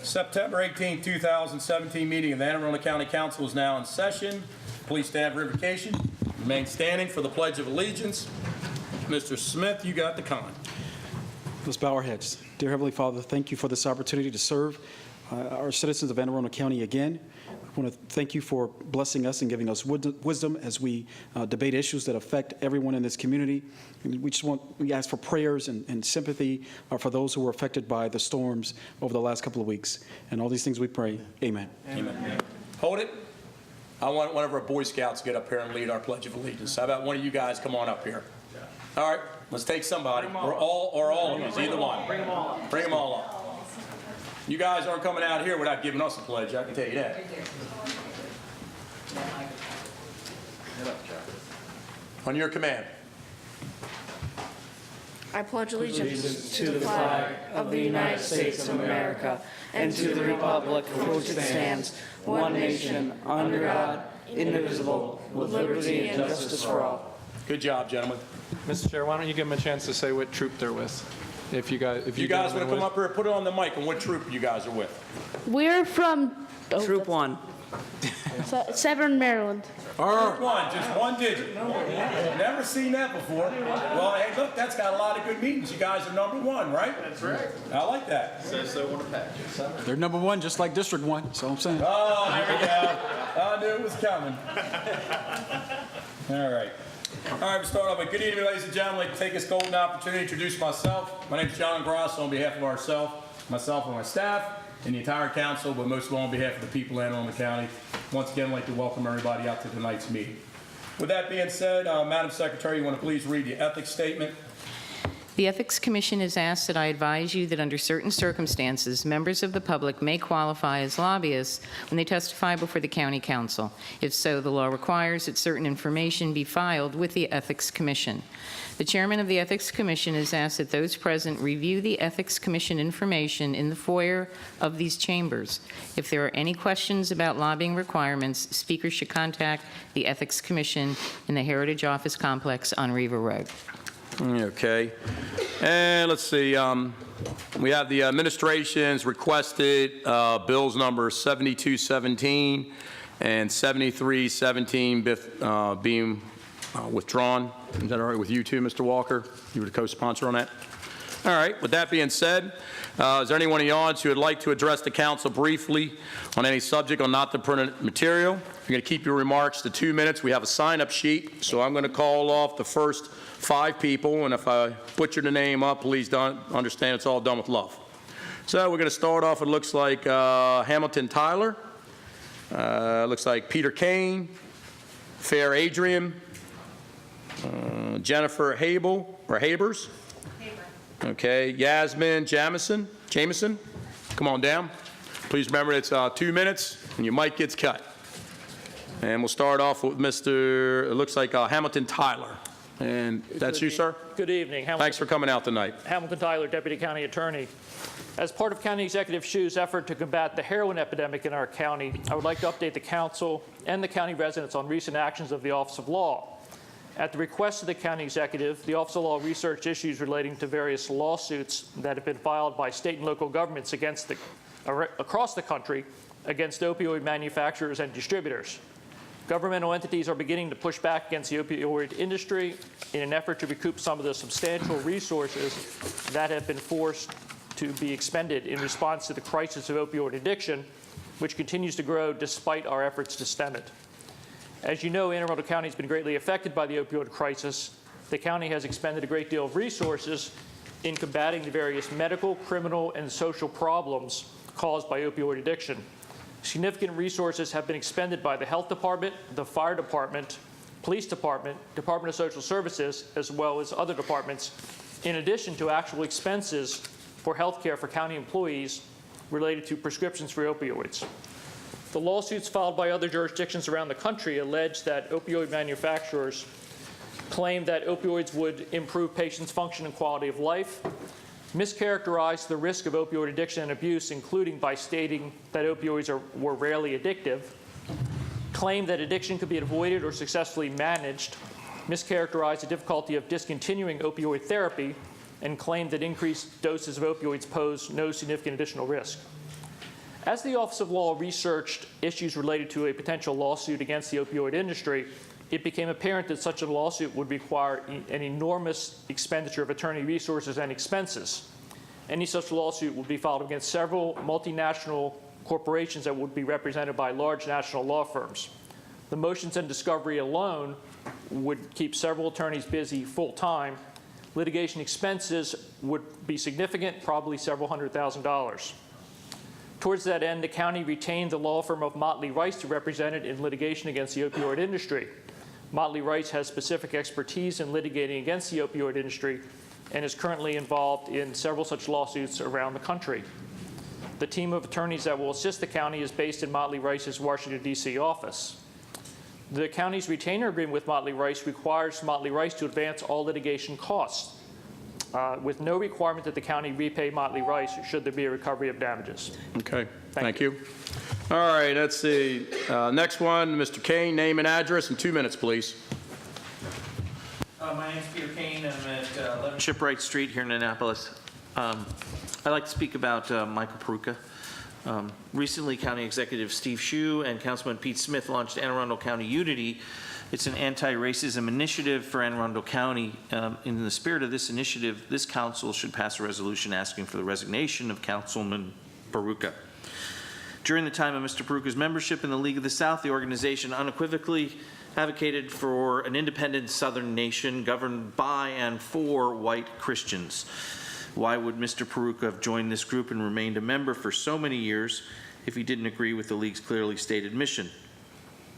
September 18, 2017 meeting of the Anne Arundel County Council is now in session. Please stand for invocation. Remain standing for the Pledge of Allegiance. Mr. Smith, you got the con. Let's bow our heads. Dear Heavenly Father, thank you for this opportunity to serve our citizens of Anne Arundel County again. I want to thank you for blessing us and giving us wisdom as we debate issues that affect everyone in this community. And we ask for prayers and sympathy for those who were affected by the storms over the last couple of weeks. And all these things we pray. Amen. Amen. Hold it. I want one of our Boy Scouts to get up here and lead our Pledge of Allegiance. How about one of you guys come on up here? All right, let's take somebody, or all of you, either one. Bring them all up. Bring them all up. You guys aren't coming out here without giving us a pledge, I can tell you that. On your command. I pledge allegiance to the flag of the United States of America and to the republic for which it stands, one nation, under God, indivisible, with liberty and justice for all. Good job, gentlemen. Mr. Chair, why don't you give them a chance to say what troop they're with? If you guys want to come up here, put it on the mic, and what troop you guys are with? We're from Troop 1. Severn, Maryland. Troop 1, just one digit. Never seen that before. Well, hey, look, that's got a lot of good meetings. You guys are number 1, right? That's right. I like that. Says so on the package. They're number 1, just like District 1. That's all I'm saying. Oh, there we go. I knew it was coming. All right. All right, we'll start off with good evening, ladies and gentlemen. I'd like to take this golden opportunity to introduce myself. My name is John Grosso on behalf of myself and my staff, and the entire council, but most of all on behalf of the people of Anne Arundel County. Once again, I'd like to welcome everybody out to tonight's meeting. With that being said, Madam Secretary, you want to please read the ethics statement? The Ethics Commission has asked that I advise you that under certain circumstances, members of the public may qualify as lobbyists when they testify before the County Council. If so, the law requires that certain information be filed with the Ethics Commission. The Chairman of the Ethics Commission has asked that those present review the Ethics Commission information in the foyer of these chambers. If there are any questions about lobbying requirements, speakers should contact the Ethics Commission in the Heritage Office Complex on Riva Road. Okay. And let's see. We have the administration's requested bills number 7217 and 7317 being withdrawn. Is that all right with you too, Mr. Walker? You were the co-sponsor on that? All right. With that being said, is there anyone in the audience who would like to address the council briefly on any subject on not the printed material? You're going to keep your remarks to 2 minutes. We have a sign-up sheet, so I'm going to call off the first 5 people, and if I butcher the name up, please don't understand it's all done with love. So we're going to start off, it looks like Hamilton Tyler, looks like Peter Kane, Fair Adrian, Jennifer Habers. Okay, Yasmin Jameson, come on down. Please remember it's 2 minutes, and your mic gets cut. And we'll start off with it looks like Hamilton Tyler. And that's you, sir? Good evening. Thanks for coming out tonight. Hamilton Tyler, Deputy County Attorney. As part of County Executive Shu's effort to combat the heroin epidemic in our county, I would like to update the council and the county residents on recent actions of the Office of Law. At the request of the county executive, the Office of Law researched issues relating to various lawsuits that have been filed by state and local governments across the country against opioid manufacturers and distributors. Governmental entities are beginning to push back against the opioid industry in an effort to recoup some of the substantial resources that have been forced to be expended in response to the crisis of opioid addiction, which continues to grow despite our efforts to stem it. As you know, Anne Arundel County has been greatly affected by the opioid crisis. The county has expended a great deal of resources in combating the various medical, criminal, and social problems caused by opioid addiction. Significant resources have been expended by the Health Department, the Fire Department, Police Department, Department of Social Services, as well as other departments, in addition to actual expenses for health care for county employees related to prescriptions for opioids. The lawsuits filed by other jurisdictions around the country allege that opioid manufacturers claim that opioids would improve patients' function and quality of life, mischaracterized the risk of opioid addiction and abuse, including by stating that opioids were rarely addictive, claimed that addiction could be avoided or successfully managed, mischaracterized the difficulty of discontinuing opioid therapy, and claimed that increased doses of opioids pose no significant additional risk. As the Office of Law researched issues related to a potential lawsuit against the opioid industry, it became apparent that such a lawsuit would require an enormous expenditure of attorney resources and expenses. Any such lawsuit would be filed against several multinational corporations that would be represented by large national law firms. The motions and discovery alone would keep several attorneys busy full-time. Litigation expenses would be significant, probably several $100,000. Towards that end, the county retained the law firm of Motley Rice to represent it in litigation against the opioid industry. Motley Rice has specific expertise in litigating against the opioid industry and is currently involved in several such lawsuits around the country. The team of attorneys that will assist the county is based in Motley Rice's Washington, D.C. office. The county's retainer agreement with Motley Rice requires Motley Rice to advance all litigation costs, with no requirement that the county repay Motley Rice should there be a recovery of damages. Okay, Thank thank you. All right, let's see. Next one, Mr. Kane, name and address in 2 minutes, please. My name's Peter Kane. I'm at 11 Shipwright Street here in Annapolis. I'd like to speak about Michael Peruka. Recently, County Executive Steve Shue and Councilman Pete Smith launched Anne Arundel County Unity. It's an anti-racism initiative for Anne Arundel County. In the spirit of this initiative, this council should pass a resolution asking for the resignation of Councilman Peruka. During the time of Mr. Peruka's membership in the League of the South, the organization unequivocally advocated for an independent Southern nation governed by and for white Christians. Why would Mr. Peruka have joined this group and remained a member for so many years if he didn't agree with the League's clearly stated mission?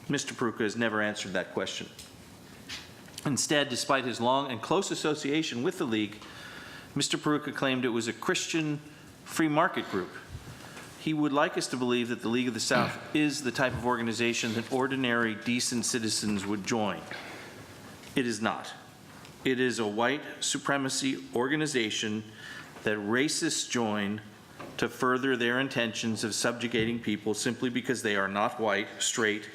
Mr. Peruka has never answered that question. Instead, despite his long and close association with the League, Mr. Peruka claimed it was a Christian free market group. He would like us to believe that the League of the South is the type of organization that ordinary, decent citizens would join. It is not. It is a white supremacy organization that racists join to further their intentions of subjugating people simply because they are not white, straight,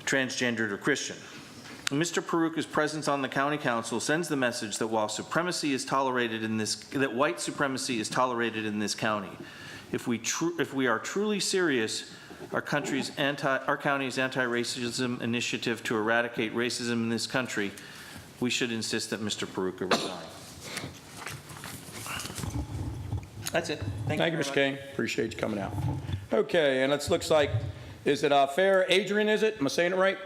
transgendered, or Christian. Mr. Peruka's presence on the county council sends the message that while supremacy is tolerated in this, that white supremacy is tolerated in this county. If we are truly serious, our county's anti-racism initiative to eradicate racism in this country, we should insist that Mr. Peruka resign. That's it. Thank you, Mr. Kane. Appreciate you coming out. Okay, and it looks like, is it fair? Adrian, is it? Am I saying it right?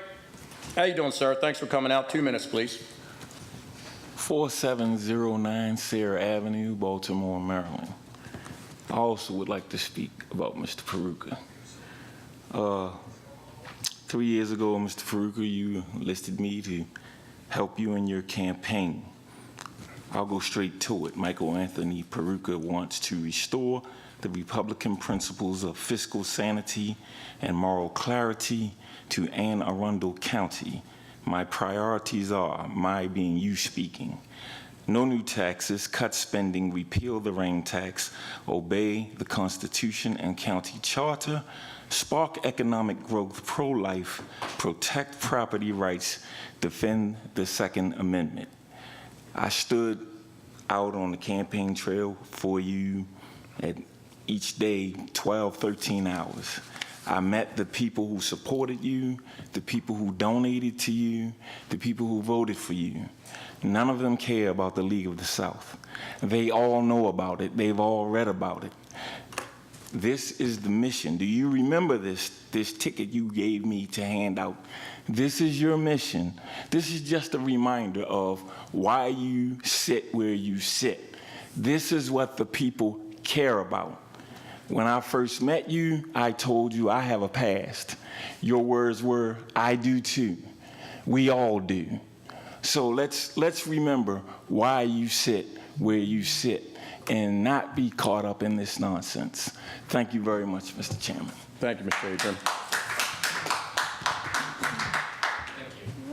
How you doing, sir? Thanks for coming out. 2 minutes, please. 4709 Sarah Avenue, Baltimore, Maryland. I also would like to speak about Mr. Peruka. 3 years ago, Mr. Peruka, you enlisted me to help you in your campaign. I'll go straight to it. Michael Anthony Peruka wants to restore the Republican principles of fiscal sanity and moral clarity to Anne Arundel County. My priorities are, my being you speaking, no new taxes, cut spending, repeal the rain tax, obey the Constitution and county charter, spark economic growth, pro-life, protect property rights, defend the Second Amendment. I stood out on the campaign trail for you at each day, 12, 13 hours. I met the people who supported you, the people who donated to you, the people who voted for you. None of them care about the League of the South. They all know about it. They've all read about it. This is the mission. Do you remember this ticket you gave me to hand out? This is your mission. This is just a reminder of why you sit where you sit. This is what the people care about. When I first met you, I told you I have a past. Your words were, I do too. We all do. So let's remember why you sit where you sit and not be caught up in this nonsense. Thank you very much, Mr. Chairman. Thank you, Mr. Adrian.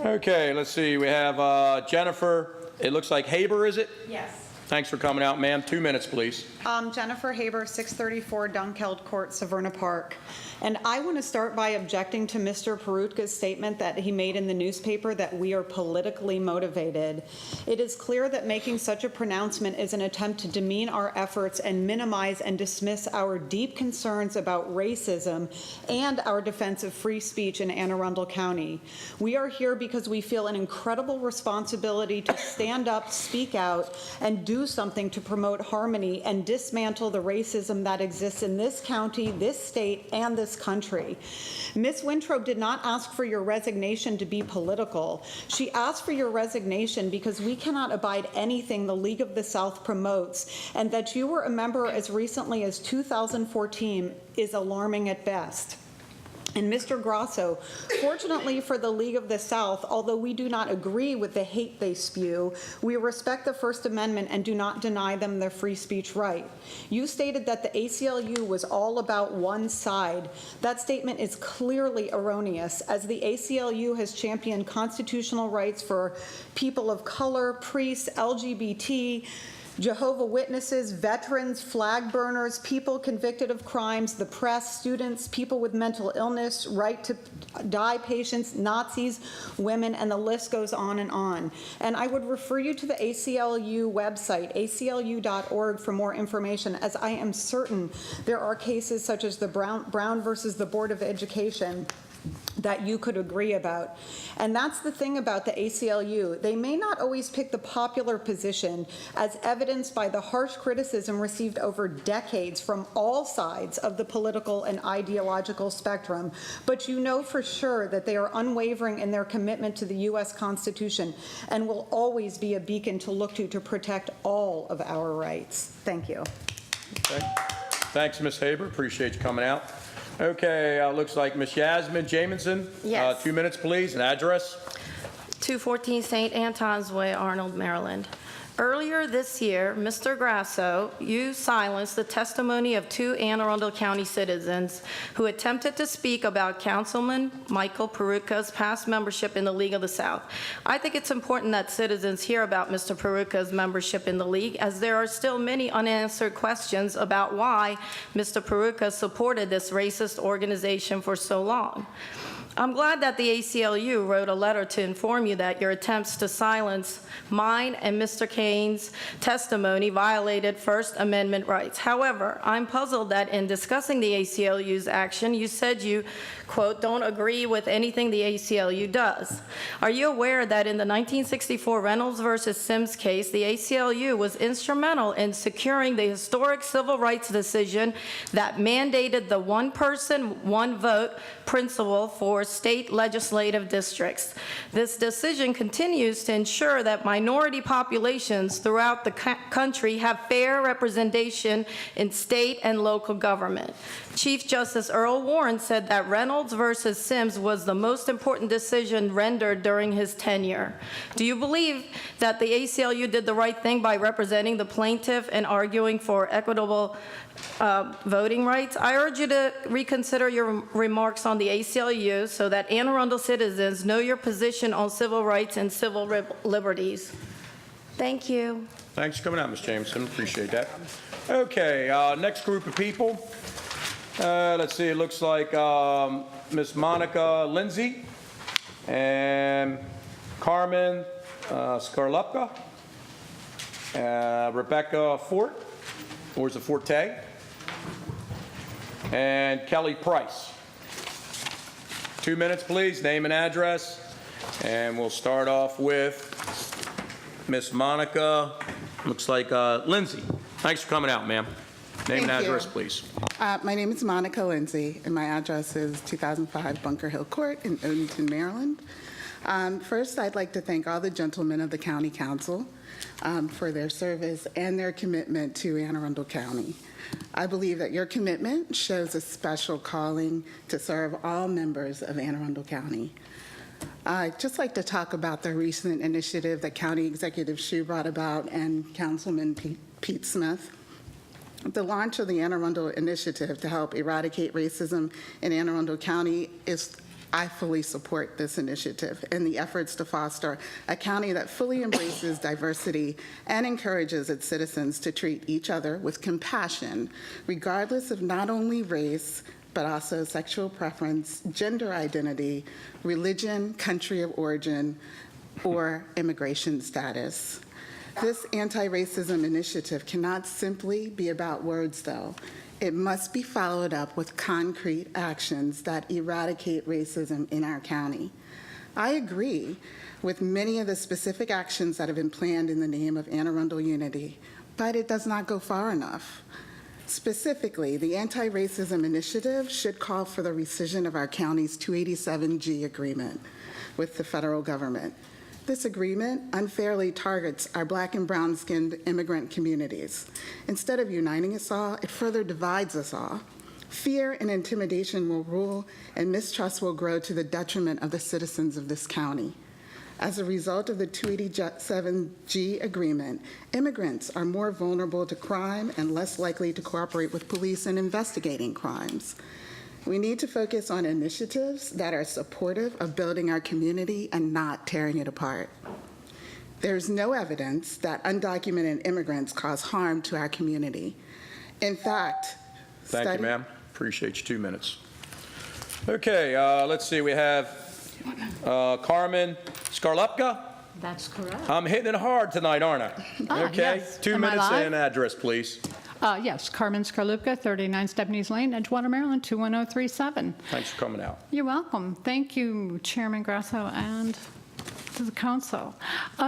Okay, let's see. We have Jennifer. It looks like Haber, is it? Yes. Thanks for coming out, ma'am. 2 minutes, please. Jennifer Haber, 634 Dunkeld Court, Severna Park. And I want to start by objecting to Mr. Perutka's statement that he made in the newspaper that we are politically motivated. It is clear that making such a pronouncement is an attempt to demean our efforts and minimize and dismiss our deep concerns about racism and our defense of free speech in Anne Arundel County. We are here because we feel an incredible responsibility to stand up, speak out, and do something to promote harmony and dismantle the racism that exists in this county, this state, and this country. Ms. Wintrobe did not ask for your resignation to be political. She asked for your resignation because we cannot abide anything the League of the South promotes, and that you were a member as recently as 2014 is alarming at best. And Mr. Grasso, fortunately for the League of the South, although we do not agree with the hate they spew, we respect the First Amendment and do not deny them their free speech right. You stated that the ACLU was all about one side. That statement is clearly erroneous, as the ACLU has championed constitutional rights for people of color, priests, LGBT, Jehovah's Witnesses, veterans, flag burners, people convicted of crimes, the press, students, people with mental illness, right to die patients, Nazis, women, and the list goes on and on. And I would refer you to the ACLU website, aclu.org, for more information, as I am certain there are cases such as the Brown versus the Board of Education that you could agree about. And that's the thing about the ACLU. They may not always pick the popular position, as evidenced by the harsh criticism received over decades from all sides of the political and ideological spectrum, but you know for sure that they are unwavering in their commitment to the U.S. Constitution and will always be a beacon to look to protect all of our rights. Thank you. Okay. Thanks, Ms. Haber. Appreciate you coming out. Okay, looks like Ms. Yasmin Jamison. Yes. 2 minutes, please, and address. 214 St. Anton's Way, Arnold, Maryland. Earlier this year, Mr. Grasso, you silenced the testimony of 2 Anne Arundel County citizens who attempted to speak about Councilman Michael Perutka's past membership in the League of the South. I think it's important that citizens hear about Mr. Perutka's membership in the League, as there are still many unanswered questions about why Mr. Perutka supported this racist organization for so long. I'm glad that the ACLU wrote a letter to inform you that your attempts to silence mine and Mr. Kane's testimony violated First Amendment rights. However, I'm puzzled that in discussing the ACLU's action, you said you, quote, don't agree with anything the ACLU does. Are you aware that in the 1964 Reynolds versus Sims case, the ACLU was instrumental in securing the historic civil rights decision that mandated the one person, one vote principle for state legislative districts? This decision continues to ensure that minority populations throughout the country have fair representation in state and local government. Chief Justice Earl Warren said that Reynolds versus Sims was the most important decision rendered during his tenure. Do you believe that the ACLU did the right thing by representing the plaintiff and arguing for equitable voting rights? I urge you to reconsider your remarks on the ACLU so that Anne Arundel citizens know your position on civil rights and civil liberties. Thank you. Thanks for coming out, Ms. Jameson. Appreciate that. Okay, next group of people. Let's see, it looks like Ms. Monica Lindsay and Carmen Skarlepka, Rebecca Fort, where's the Forte, and Kelly Price. 2 minutes, please, name and address, and we'll start off with Miss Monica, looks like Lindsay. Thanks for coming out, ma'am. Name and address, please. My name is Monica Lindsay, and my address is 2005 Bunker Hill Court in Odenton, Maryland. First, I'd like to thank all the gentlemen of the County Council for their service and their commitment to Anne Arundel County. I believe that your commitment shows a special calling to serve all members of Anne Arundel County. I'd just like to talk about the recent initiative that County Executive Shue brought about and Councilman Pete Smith. The launch of the Anne Arundel Initiative to help eradicate racism in Anne Arundel County is I fully support this initiative and the efforts to foster a county that fully embraces diversity and encourages its citizens to treat each other with compassion, regardless of not only race, but also sexual preference, gender identity, religion, country of origin, or immigration status. This anti-racism initiative cannot simply be about words, though. It must be followed up with concrete actions that eradicate racism in our county. I agree with many of the specific actions that have been planned in the name of Anne Arundel unity, but it does not go far enough. Specifically, the Anti-Racism Initiative should call for the rescission of our county's 287G agreement with the federal government. This agreement unfairly targets our Black and brown-skinned immigrant communities. Instead of uniting us all, it further divides us all. Fear and intimidation will rule, and mistrust will grow to the detriment of the citizens of this county. As a result of the 287G agreement, immigrants are more vulnerable to crime and less likely to cooperate with police in investigating crimes. We need to focus on initiatives that are supportive of building our community and not tearing it apart. There's no evidence that undocumented immigrants cause harm to our community. In fact, Thank you, ma'am. Appreciate you 2 minutes. Okay, let's see. We have Carmen Skarlepka. That's correct. I'm hitting it hard tonight, aren't I? Okay, yes. 2 Am I minutes live? and address, please. Yes, Carmen Skarlupka, 39 Stepney's Lane, Edgewater, Maryland, 21037. Thanks for coming out. You're welcome. Thank you, Chairman Grasso and to the council.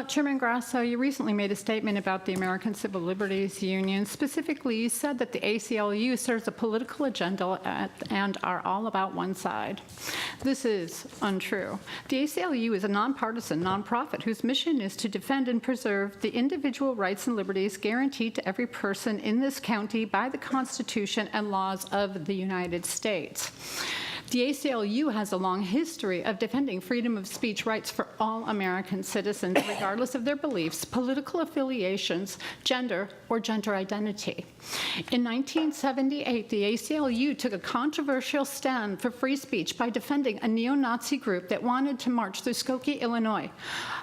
Chairman Grasso, you recently made a statement about the American Civil Liberties Union. Specifically, you said that the ACLU serves a political agenda and are all about one side. This is untrue. The ACLU is a nonpartisan nonprofit whose mission is to defend and preserve the individual rights and liberties guaranteed to every person in this county by the Constitution and laws of the United States. The ACLU has a long history of defending freedom of speech rights for all American citizens, regardless of their beliefs, political affiliations, gender, or gender identity. In 1978, the ACLU took a controversial stand for free speech by defending a neo-Nazi group that wanted to march through Skokie, Illinois,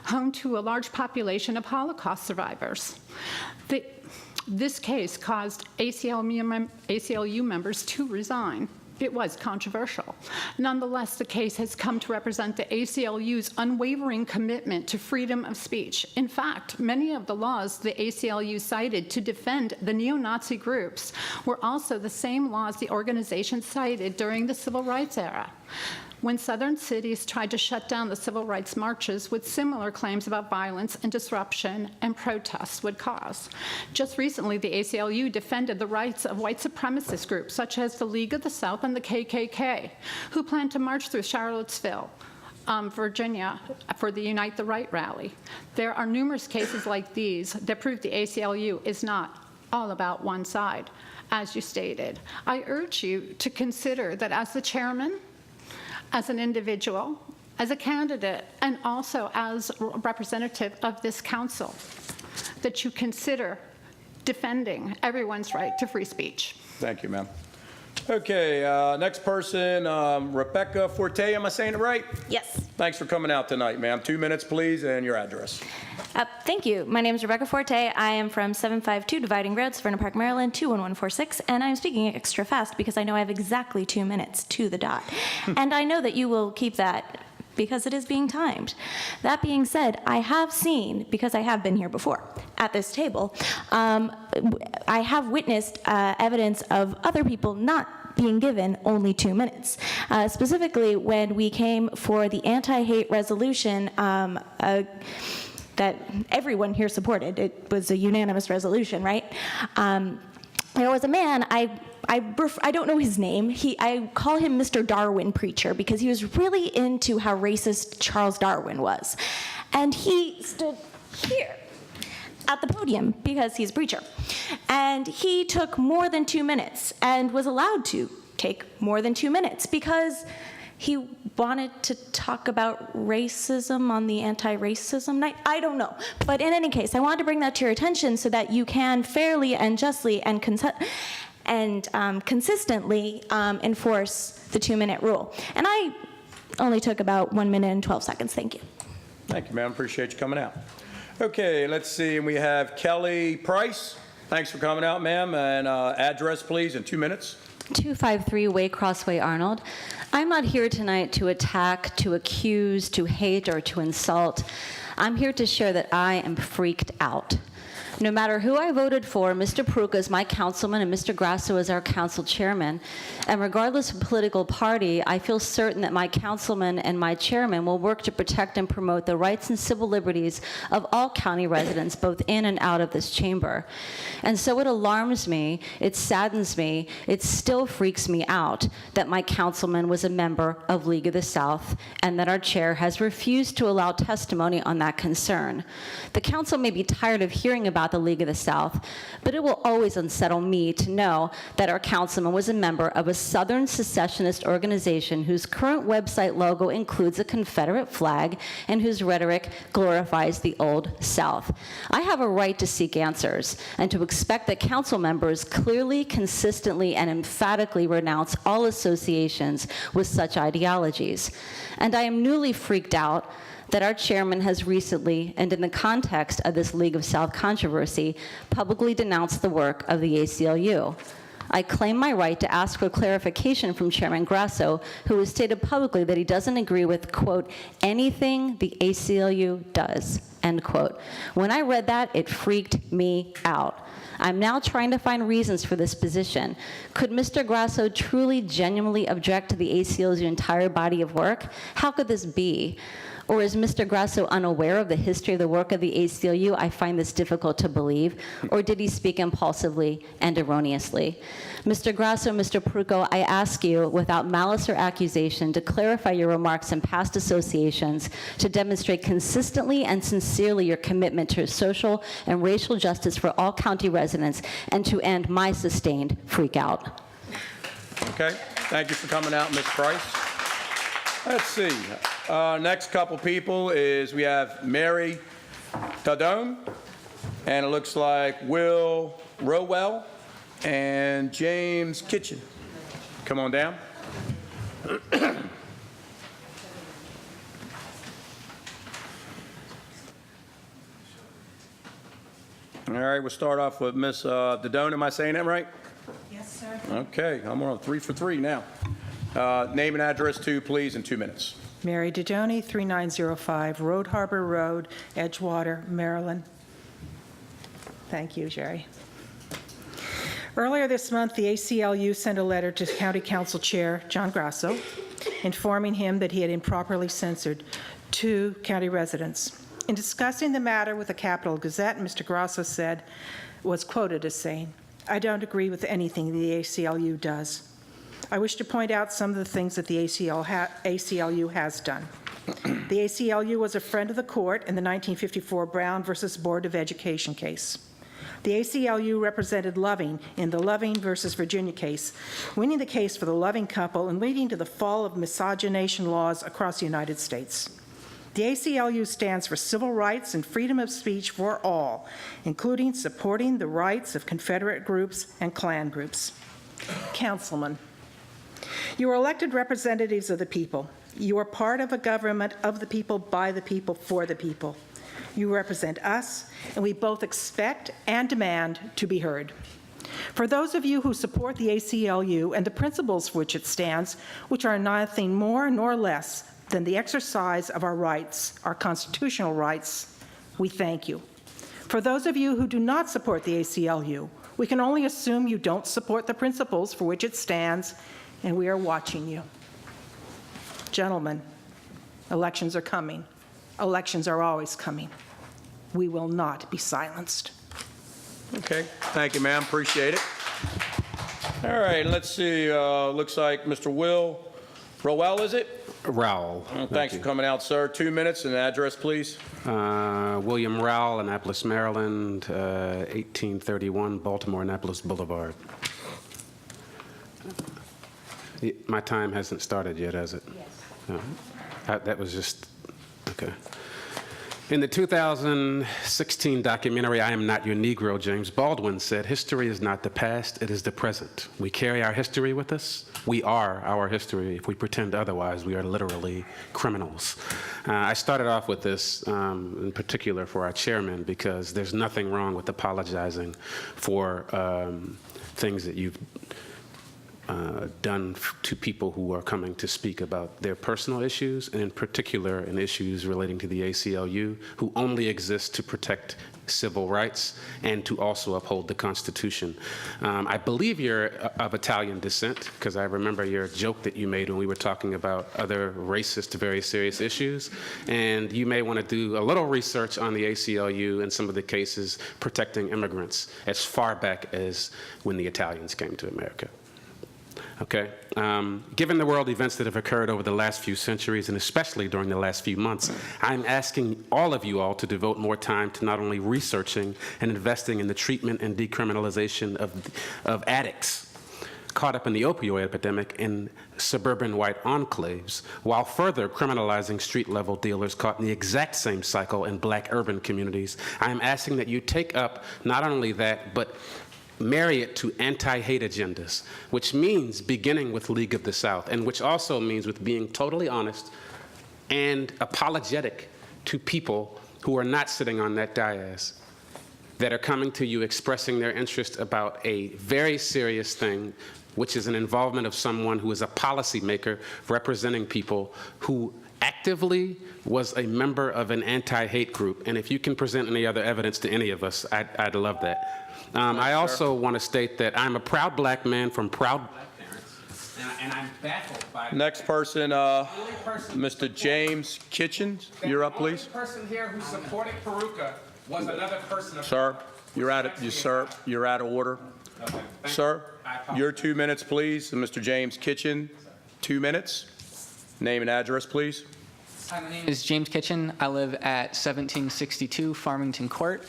home to a large population of Holocaust survivors. This case caused ACLU members to resign. It was controversial. Nonetheless, the case has come to represent the ACLU's unwavering commitment to freedom of speech. In fact, many of the laws the ACLU cited to defend the neo-Nazi groups were also the same laws the organization cited during the Civil Rights era, when southern cities tried to shut down the civil rights marches with similar claims about violence and disruption and protests would cause. Just recently, the ACLU defended the rights of white supremacist groups such as the League of the South and the KKK, who planned to march through Charlottesville, Virginia, for the Unite the Right rally. There are numerous cases like these that prove the ACLU is not all about one side, as you stated. I urge you to consider that as the chairman, as an individual, as a candidate, and also as a representative of this council, that you consider defending everyone's right to free speech. Thank you, ma'am. Okay, next person, Rebecca Forte, am I saying it right? Yes. Thanks for coming out tonight, ma'am. 2 minutes, please, and your address. Thank you. My name is Rebecca Forte. I am from 752 Dividing Road, Severna Park, Maryland, 21146, and I'm speaking extra fast because I know I have exactly 2 minutes to the dot. And I know that you will keep that because it is being timed. That being said, I have seen, because I have been here before at this table, I have witnessed evidence of other people not being given only 2 minutes. Specifically, when we came for the anti-hate resolution that everyone here supported. It was a unanimous resolution, right? There was a man, I don't know his name. I call him Mr. Darwin Preacher because he was really into how racist Charles Darwin was. And he stood here at the podium because he's a preacher. And he took more than 2 minutes and was allowed to take more than 2 minutes because he wanted to talk about racism on the anti-racism night. I don't know. But in any case, I wanted to bring that to your attention so that you can fairly and justly and consistently enforce the 2-minute rule. And only took about 1 minute and 12 seconds. Thank you. Thank you, ma'am. Appreciate you coming out. Okay, let's see. We have Kelly Price. Thanks for coming out, ma'am. And address, please, in 2 minutes. 253 Waycross Arnold. I'm not here tonight to attack, to accuse, to hate, or to insult. I'm here to share that I am freaked out. No matter who I voted for, Mr. Peruka is my councilman and Mr. Grasso is our council chairman. And regardless of political party, I feel certain that my councilman and my chairman will work to protect and promote the rights and civil liberties of all county residents, both in and out of this chamber. And so it alarms me, it saddens me, it still freaks me out that my councilman was a member of League of the South and that our chair has refused to allow testimony on that concern. The council may be tired of hearing about the League of the South, but it will always unsettle me to know that our councilman was a member of a Southern secessionist organization whose current website logo includes a Confederate flag and whose rhetoric glorifies the Old South. I have a right to seek answers and to expect that council members clearly, consistently, and emphatically renounce all associations with such ideologies. And I am newly freaked out that our chairman has recently, and in the context of this League of South controversy, publicly denounced the work of the ACLU. I claim my right to ask for clarification from Chairman Grasso, who has stated publicly that he doesn't agree with, quote, anything the ACLU does, end quote. When I read that, it freaked me out. I'm now trying to find reasons for this position. Could Mr. Grasso truly, genuinely object to the ACLU's entire body of work? How could this be? Or is Mr. Grasso unaware of the history of the work of the ACLU? I find this difficult to believe. Or did he speak impulsively and erroneously? Mr. Grasso, Mr. Peruka, I ask you, without malice or accusation, to clarify your remarks in past associations, to demonstrate consistently and sincerely your commitment to social and racial justice for all county residents, and to end my sustained freak out. Okay. Thank you for coming out, Ms. Price. Let's see. Next couple people is we have Mary Tadone, and it looks like Will Rowell and James Kitchen. Come on down. All right, we'll start off with Ms. Tadone. Am I saying that right? Yes, sir. Okay, I'm on 3 for 3 now. Name and address too, please, in 2 minutes. Mary Didoni, 3905 Road Harbor Road, Edgewater, Maryland. Thank you, Jerry. Earlier this month, the ACLU sent a letter to County Council Chair John Grasso, informing him that he had improperly censored 2 county residents. In discussing the matter with the Capital Gazette, Mr. Grasso was quoted as saying, "I don't agree with anything the ACLU does. I wish to point out some of the things that the ACLU has done. The ACLU was a friend of the court in the 1954 Brown versus Board of Education case. The ACLU represented Loving in the Loving versus Virginia case, winning the case for the Loving couple and leading to the fall of miscegenation laws across the United States. The ACLU stands for civil rights and freedom of speech for all, including supporting the rights of Confederate groups and Klan groups." Councilman, you are elected representatives of the people. You are part of a government of the people, by the people, for the people. You represent us, and we both expect and demand to be heard. For those of you who support the ACLU and the principles for which it stands, which are nothing more nor less than the exercise of our rights, our constitutional rights, we thank you. For those of you who do not support the ACLU, we can only assume you don't support the principles for which it stands, and we are watching you. Gentlemen, elections are coming. Elections are always coming. We will not be silenced. Okay, thank you, ma'am. Appreciate it. All right, let's see. Looks like Mr. Will Rowell, is it? Rowell. Thanks for coming out, sir. 2 minutes and address, please. William Rowell, Annapolis, Maryland, 1831 Baltimore Annapolis Boulevard. My time hasn't started yet, has it? Yes. No. That was just, okay. In the 2016 documentary, I Am Not Your Negro, James Baldwin said, "History is not the past, it is the present. We carry our history with us. We are our history. If we pretend otherwise, we are literally criminals." I started off with this in particular for our chairman because there's nothing wrong with apologizing for things that you've done to people who are coming to speak about their personal issues, and in particular in issues relating to the ACLU, who only exist to protect civil rights and to also uphold the Constitution. I believe you're of Italian descent, because I remember your joke that you made when we were talking about other racist, very serious issues, and you may want to do a little research on the ACLU and some of the cases protecting immigrants as far back as when the Italians came to America. Okay. Given the world events that have occurred over the last few centuries, and especially during the last few months, I'm asking all of you all to devote more time to not only researching and investing in the treatment and decriminalization of addicts caught up in the opioid epidemic in suburban white enclaves, while further criminalizing street-level dealers caught in the exact same cycle in black urban communities. I'm asking that you take up not only that, but marry it to anti-hate agendas, which means beginning with League of the South, and which also means with being totally honest and apologetic to people who are not sitting on that dais, that are coming to you expressing their interest about a very serious thing, which is an involvement of someone who is a policymaker representing people who actively was a member of an anti-hate group. And if you can present any other evidence to any of us, I'd love that. I also want to state that I'm a proud black man from proud black parents, and I'm baffled by... Next person, Mr. James Kitchens, you're up, please. The only person here who supported Peruka was another person... Sir, you're out of order. Okay. Sir, your 2 minutes, please. And Mr. James Kitchen, 2 minutes. Name and address, please. Hi, my name is James Kitchen. I live at 1762 Farmington Court,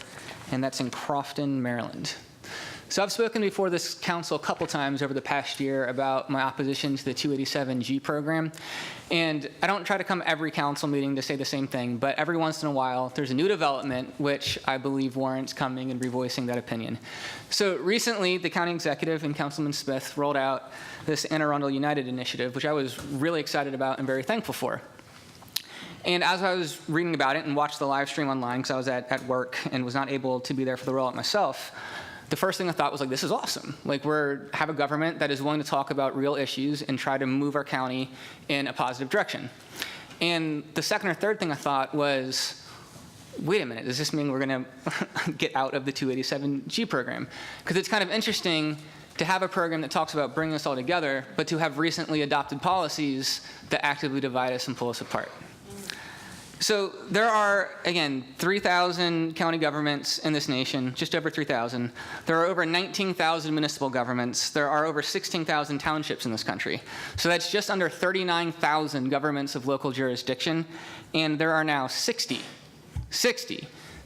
and that's in Crofton, Maryland. So I've spoken before this council a couple times over the past year about my opposition to the 287G program. And I don't try to come every council meeting to say the same thing, but every once in a while there's a new development which I believe warrants coming and revoicing that opinion. So recently the county executive and Councilman Smith rolled out this Anne Arundel United initiative, which I was really excited about and very thankful for. And as I was reading about it and watched the live stream online, because I was at work and was not able to be there for the rollout myself, the first thing I thought was, like, this is awesome. Like, have a government that is willing to talk about real issues and try to move our county in a positive direction. And the second or third thing I thought was, wait a minute, does this mean we're going to get out of the 287G program? Because it's kind of interesting to have a program that talks about bringing us all together, but to have recently adopted policies that actively divide us and pull us apart. So there are, again, 3,000 county governments in this nation, just over 3,000. There are over 19,000 municipal governments. There are over 16,000 townships in this country. So that's just under 39,000 governments of local jurisdiction. And there are now 60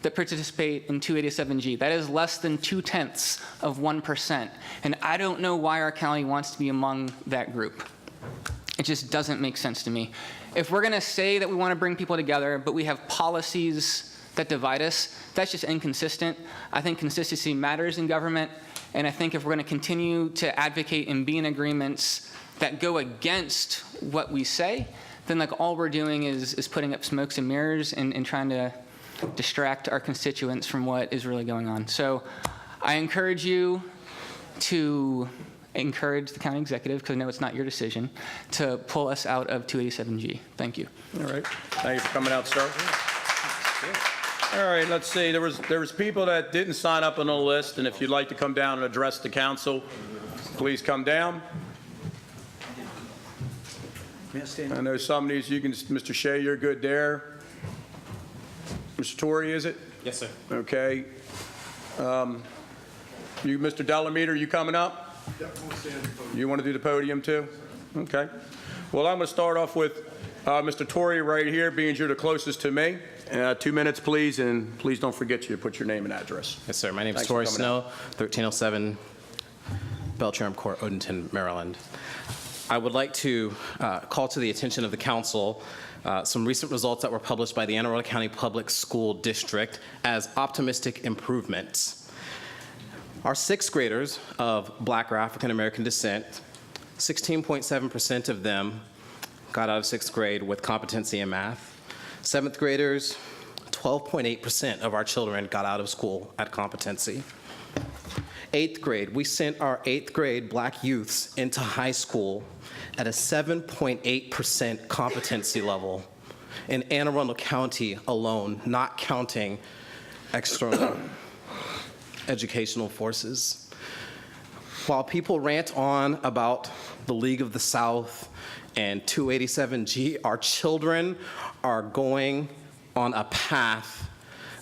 that participate in 287G. That is less than 0.2%. And I don't know why our county wants to be among that group. It just doesn't make sense to me. If we're going to say that we want to bring people together, but we have policies that divide us, that's just inconsistent. I think consistency matters in government, and I think if we're going to continue to advocate and be in agreements that go against what we say, then like all we're doing is putting up smokes and mirrors and trying to distract our constituents from what is really going on. So I encourage you to encourage the county executive, because I know it's not your decision, to pull us out of 287G. Thank you. All right. Thank you for coming out, sir. All right, let's see. There was people that didn't sign up on the list, and if you'd like to come down and address the council, please come down. I know some of these you can, Mr. Shea, you're good there. Mr. Torrey, is it? Yes, sir. Okay. You, Mr. Delameter, you coming up? Yep, we'll stand at the podium. You want to do the podium too? Okay. Well, I'm going to start off with Mr. Torrey right here, being you're the closest to me. 2 minutes, please, and please don't forget to put your name and address. Yes, sir. My name is Torrey Snow, 1307 Beltram Court, Odenton, Maryland. I would like to call to the attention of the council some recent results that were published by the Anne Arundel County Public School District as optimistic improvements. Our sixth graders of Black or African American descent, 16.7% of them got out of sixth grade with competency in math. Seventh graders, 12.8% of our children got out of school at competency. Eighth grade, we sent our eighth grade Black youths into high school at a 7.8% competency level in Anne Arundel County alone, not counting external educational forces. While people rant on about the League of the South and 287G, our children are going on a path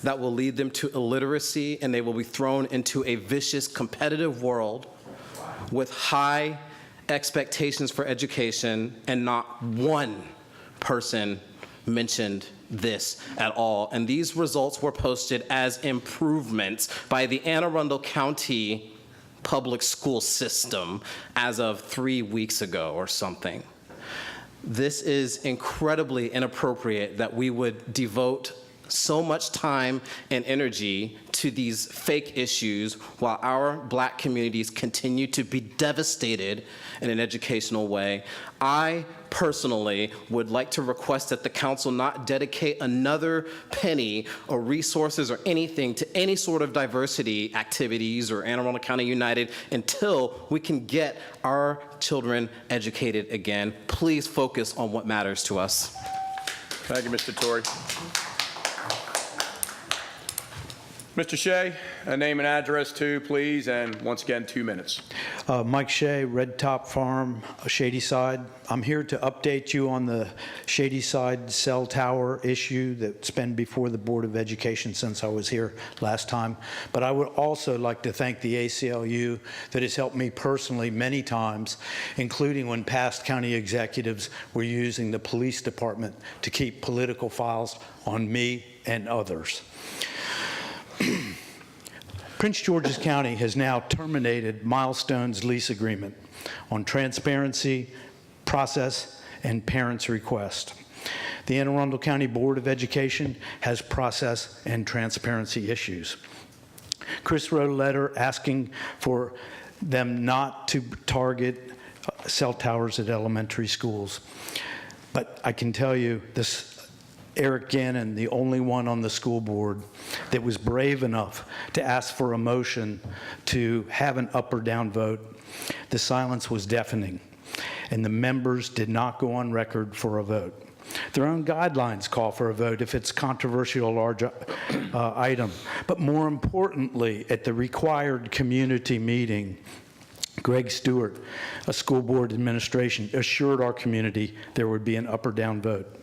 that will lead them to illiteracy, and they will be thrown into a vicious competitive world with high expectations for education, and not one person mentioned this at all. And these results were posted as improvements by the Anne Arundel County public school system as of 3 weeks ago or something. This is incredibly inappropriate that we would devote so much time and energy to these fake issues while our Black communities continue to be devastated in an educational way. I personally would like to request that the council not dedicate another penny or resources or anything to any sort of diversity activities or Anne Arundel County United until we can get our children educated again. Please focus on what matters to us. Thank you, Mr. Torrey. Mr. Shea, a name and address too, please, and once again, 2 minutes. Mike Shea, Red Top Farm, Shady Side. I'm here to update you on the Shady Side cell tower issue that's been before the Board of Education since I was here last time. But I would also like to thank the ACLU that has helped me personally many times, including when past county executives were using the police department to keep political files on me and others. Prince George's County has now terminated Milestone's lease agreement on transparency, process, and parents' request. The Anne Arundel County Board of Education has process and transparency issues. Chris wrote a letter asking for them not to target cell towers at elementary schools. But I can tell you this, Eric Gannon, the only one on the school board that was brave enough to ask for a motion to have an up or down vote. The silence was deafening, and the members did not go on record for a vote. Their own guidelines call for a vote if it's controversial large item. But more importantly, at the required community meeting, Greg Stewart, a school board administration, assured our community there would be an up or down vote.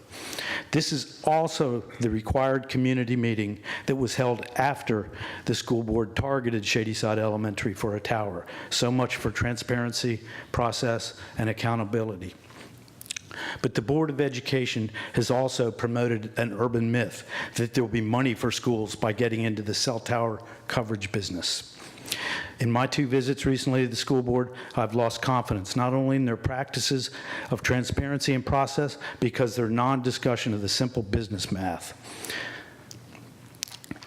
This is also the required community meeting that was held after the school board targeted Shadyside Elementary for a tower. So much for transparency, process, and accountability. But the Board of Education has also promoted an urban myth that there will be money for schools by getting into the cell tower coverage business. In my 2 visits recently to the school board, I've lost confidence, not only in their practices of transparency and process, because their non-discussion of the simple business math.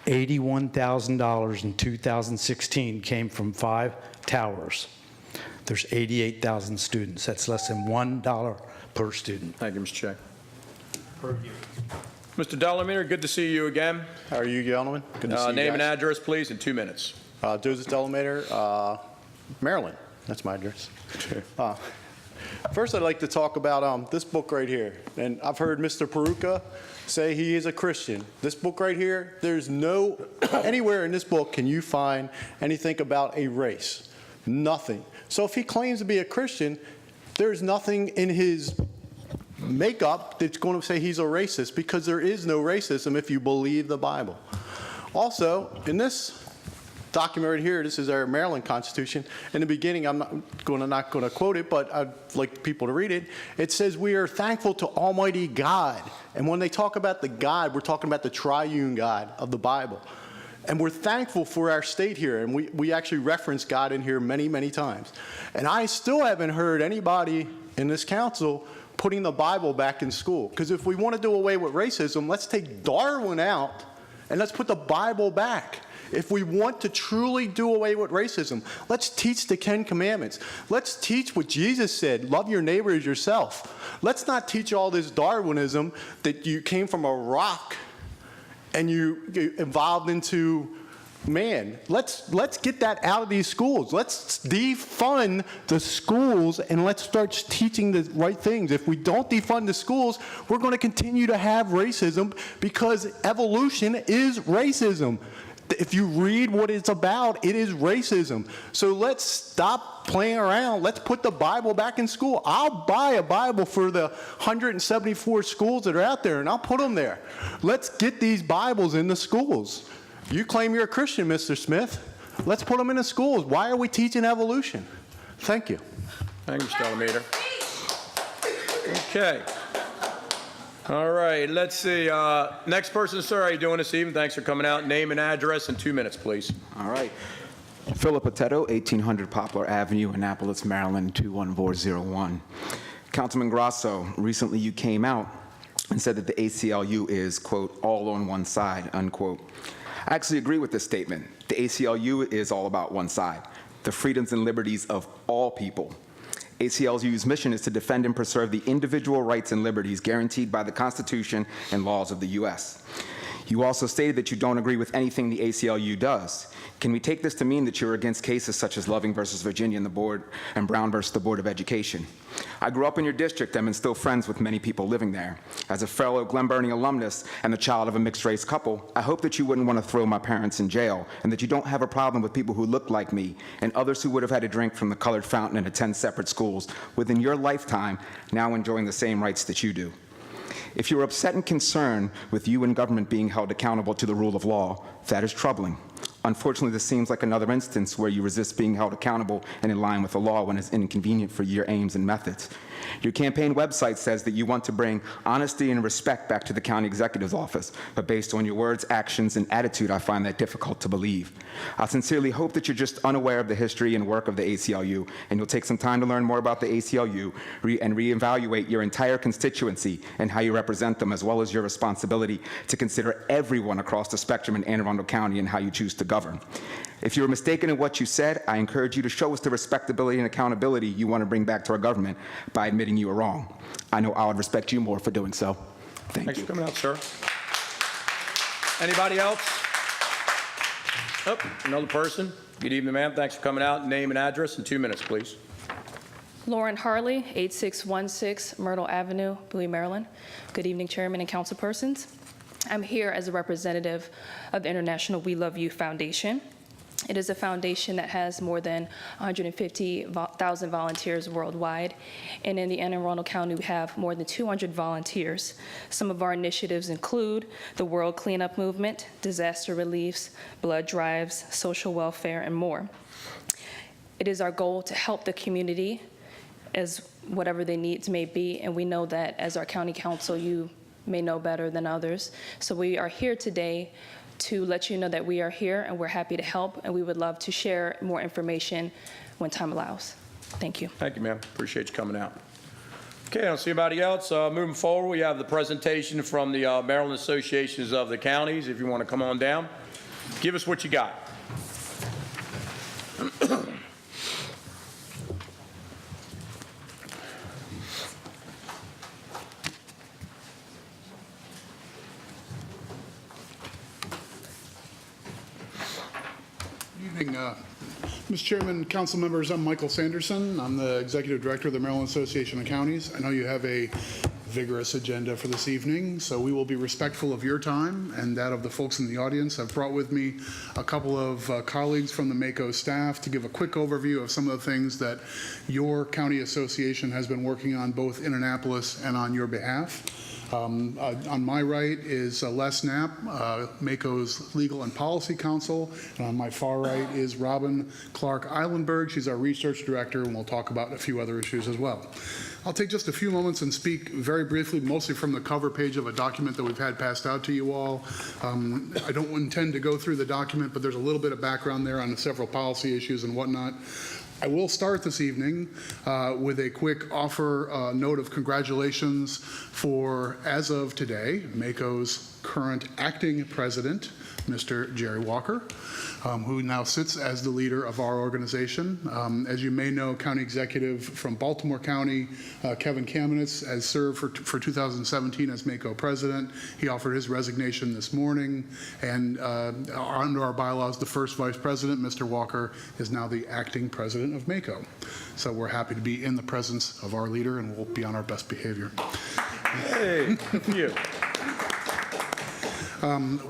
$81,000 in 2016 came from 5 towers. There's 88,000 students. That's less than $1 per student. Thank you, Mr. Shea. Mr. Delamere, good to see you again. How are you, gentlemen? Good to see you Name guys. and address, please, in 2 minutes. Joseph Delamere, Maryland. That's my address. First, I'd like to talk about this book right here. And I've heard Mr. Peruka say he is a Christian. This book right here, there's no, anywhere in this book can you find anything about a race. Nothing. So if he claims to be a Christian, there's nothing in his makeup that's going to say he's a racist, because there is no racism if you believe the Bible. Also, in this document right here, this is our Maryland Constitution. In the beginning, I'm not going to quote it, but I'd like people to read it. It says, "We are thankful to Almighty God." And when they talk about the God, we're talking about the triune God of the Bible. And we're thankful for our state here, and we actually reference God in here many, many times. And I still haven't heard anybody in this council putting the Bible back in school. Because if we want to do away with racism, let's take Darwin out and let's put the Bible back. If we want to truly do away with racism, let's teach the 10 Commandments. Let's teach what Jesus said, love your neighbor as yourself. Let's not teach all this Darwinism that you came from a rock and you evolved into man. Let's get that out of these schools. Let's defund the schools and let's start teaching the right things. If we don't defund the schools, we're going to continue to have racism because evolution is racism. If you read what it's about, it is racism. So let's stop playing around. Let's put the Bible back in school. I'll buy a Bible for the 174 schools that are out there, and I'll put them there. Let's get these Bibles in the schools. You claim you're a Christian, Mr. Smith. Let's put them in the schools. Why are we teaching evolution? Thank you. Thank you, Mr. Delameter. Okay. All right, let's see. Next person, sir, how are you doing this evening? Thanks for coming out. Name and address in 2 minutes, please. All right. Philip Potetto, 1800 Poplar Avenue, Annapolis, Maryland, 21401. Councilman Grasso, recently you came out and said that the ACLU is, quote, all on one side, unquote. I actually agree with this statement. The ACLU is all about one side, the freedoms and liberties of all people. ACLU's mission is to defend and preserve the individual rights and liberties guaranteed by the Constitution and laws of the U.S. You also stated that you don't agree with anything the ACLU does. Can we take this to mean that you're against cases such as Loving versus Virginia and Brown versus the Board of Education? I grew up in your district and am still friends with many people living there. As a fellow Glen Burnie alumnus and the child of a mixed-race couple, I hope that you wouldn't want to throw my parents in jail and that you don't have a problem with people who look like me and others who would have had a drink from the colored fountain and attend separate schools within your lifetime now enjoying the same rights that you do. If you're upset and concerned with you and government being held accountable to the rule of law, that is troubling. Unfortunately, this seems like another instance where you resist being held accountable and in line with the law when it's inconvenient for your aims and methods. Your campaign website says that you want to bring honesty and respect back to the county executive's office, but based on your words, actions, and attitude, I find that difficult to believe. I sincerely hope that you're just unaware of the history and work of the ACLU, and you'll take some time to learn more about the ACLU and reevaluate your entire constituency and how you represent them, as well as your responsibility to consider everyone across the spectrum in Anne Arundel County and how you choose to govern. If you were mistaken in what you said, I encourage you to show us the respectability and accountability you want to bring back to our government by admitting you were wrong. I know I would respect you more for doing so. Thanks for coming out, sir. Anybody else? Oh, another person. Good evening, ma'am. Thanks for coming out. Name and address in 2 minutes, please. Lauren Harley, 8616 Myrtle Avenue, Bowie, Maryland. Good evening, Chairman and councilpersons. I'm here as a representative of the International We Love You Foundation. It is a foundation that has more than 150,000 volunteers worldwide. And in the Anne Arundel County, we have more than 200 volunteers. Some of our initiatives include the World Cleanup Movement, disaster reliefs, blood drives, social welfare, and more. It is our goal to help the community as whatever their needs may be. And we know that as our county council, you may know better than others. So we are here today to let you know that we are here and we're happy to help, and we would love to share more information when time allows. Thank you. Thank you, ma'am. Appreciate you coming out. Okay, I don't see anybody else. Moving forward, we have the presentation from the Maryland Associations of the Counties. If you want to come on down, give us what you got. Good evening, Mr. Chairman, council members. I'm Michael Sanderson. I'm the Executive Director of the Maryland Association of Counties. I know you have a vigorous agenda for this evening, so we will be respectful of your time and that of the folks in the audience. I've brought with me a couple of colleagues from the MACO staff to give a quick overview of some of the things that your county association has been working on both in Annapolis and on your behalf. On my right is Les Knapp, MACO's Legal and Policy Counsel, and on my far right is Robin Clark-Eilenberg. She's our Research Director, and we'll talk about a few other issues as well. I'll take just a few moments and speak very briefly, mostly from the cover page of a document that we've had passed out to you all. I don't intend to go through the document, but there's a little bit of background there on the several policy issues and whatnot. I will start this evening with a quick note of congratulations for, as of today, MACO's current acting president, Mr. Jerry Walker, who now sits as the leader of our organization. As you may know, County Executive from Baltimore County, Kevin Kamenetz, has served for 2017 as MACO president. He offered his resignation this morning, and under our bylaws, the first vice president, Mr. Walker, is now the acting president of MACO. So we're happy to be in the presence of our leader, and we'll be on our best behavior. Hey, thank you.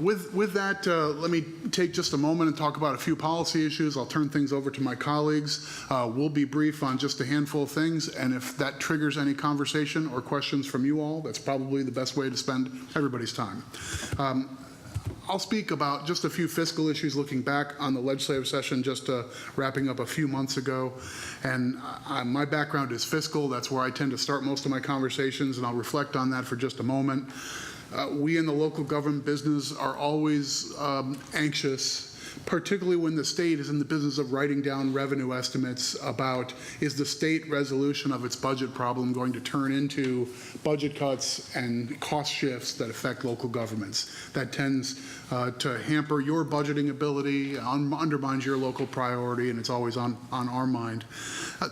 With that, let me take just a moment and talk about a few policy issues. I'll turn things over to my colleagues. We'll be brief on just a handful of things, and if that triggers any conversation or questions from you all, that's probably the best way to spend everybody's time. I'll speak about just a few fiscal issues looking back on the legislative session, just wrapping up a few months ago. And my background is fiscal. That's where I tend to start most of my conversations, and I'll reflect on that for just a moment. We in the local government business are always anxious, particularly when the state is in the business of writing down revenue estimates about, is the state resolution of its budget problem going to turn into budget cuts and cost shifts that affect local governments. That tends to hamper your budgeting ability, undermines your local priority, and it's always on our mind.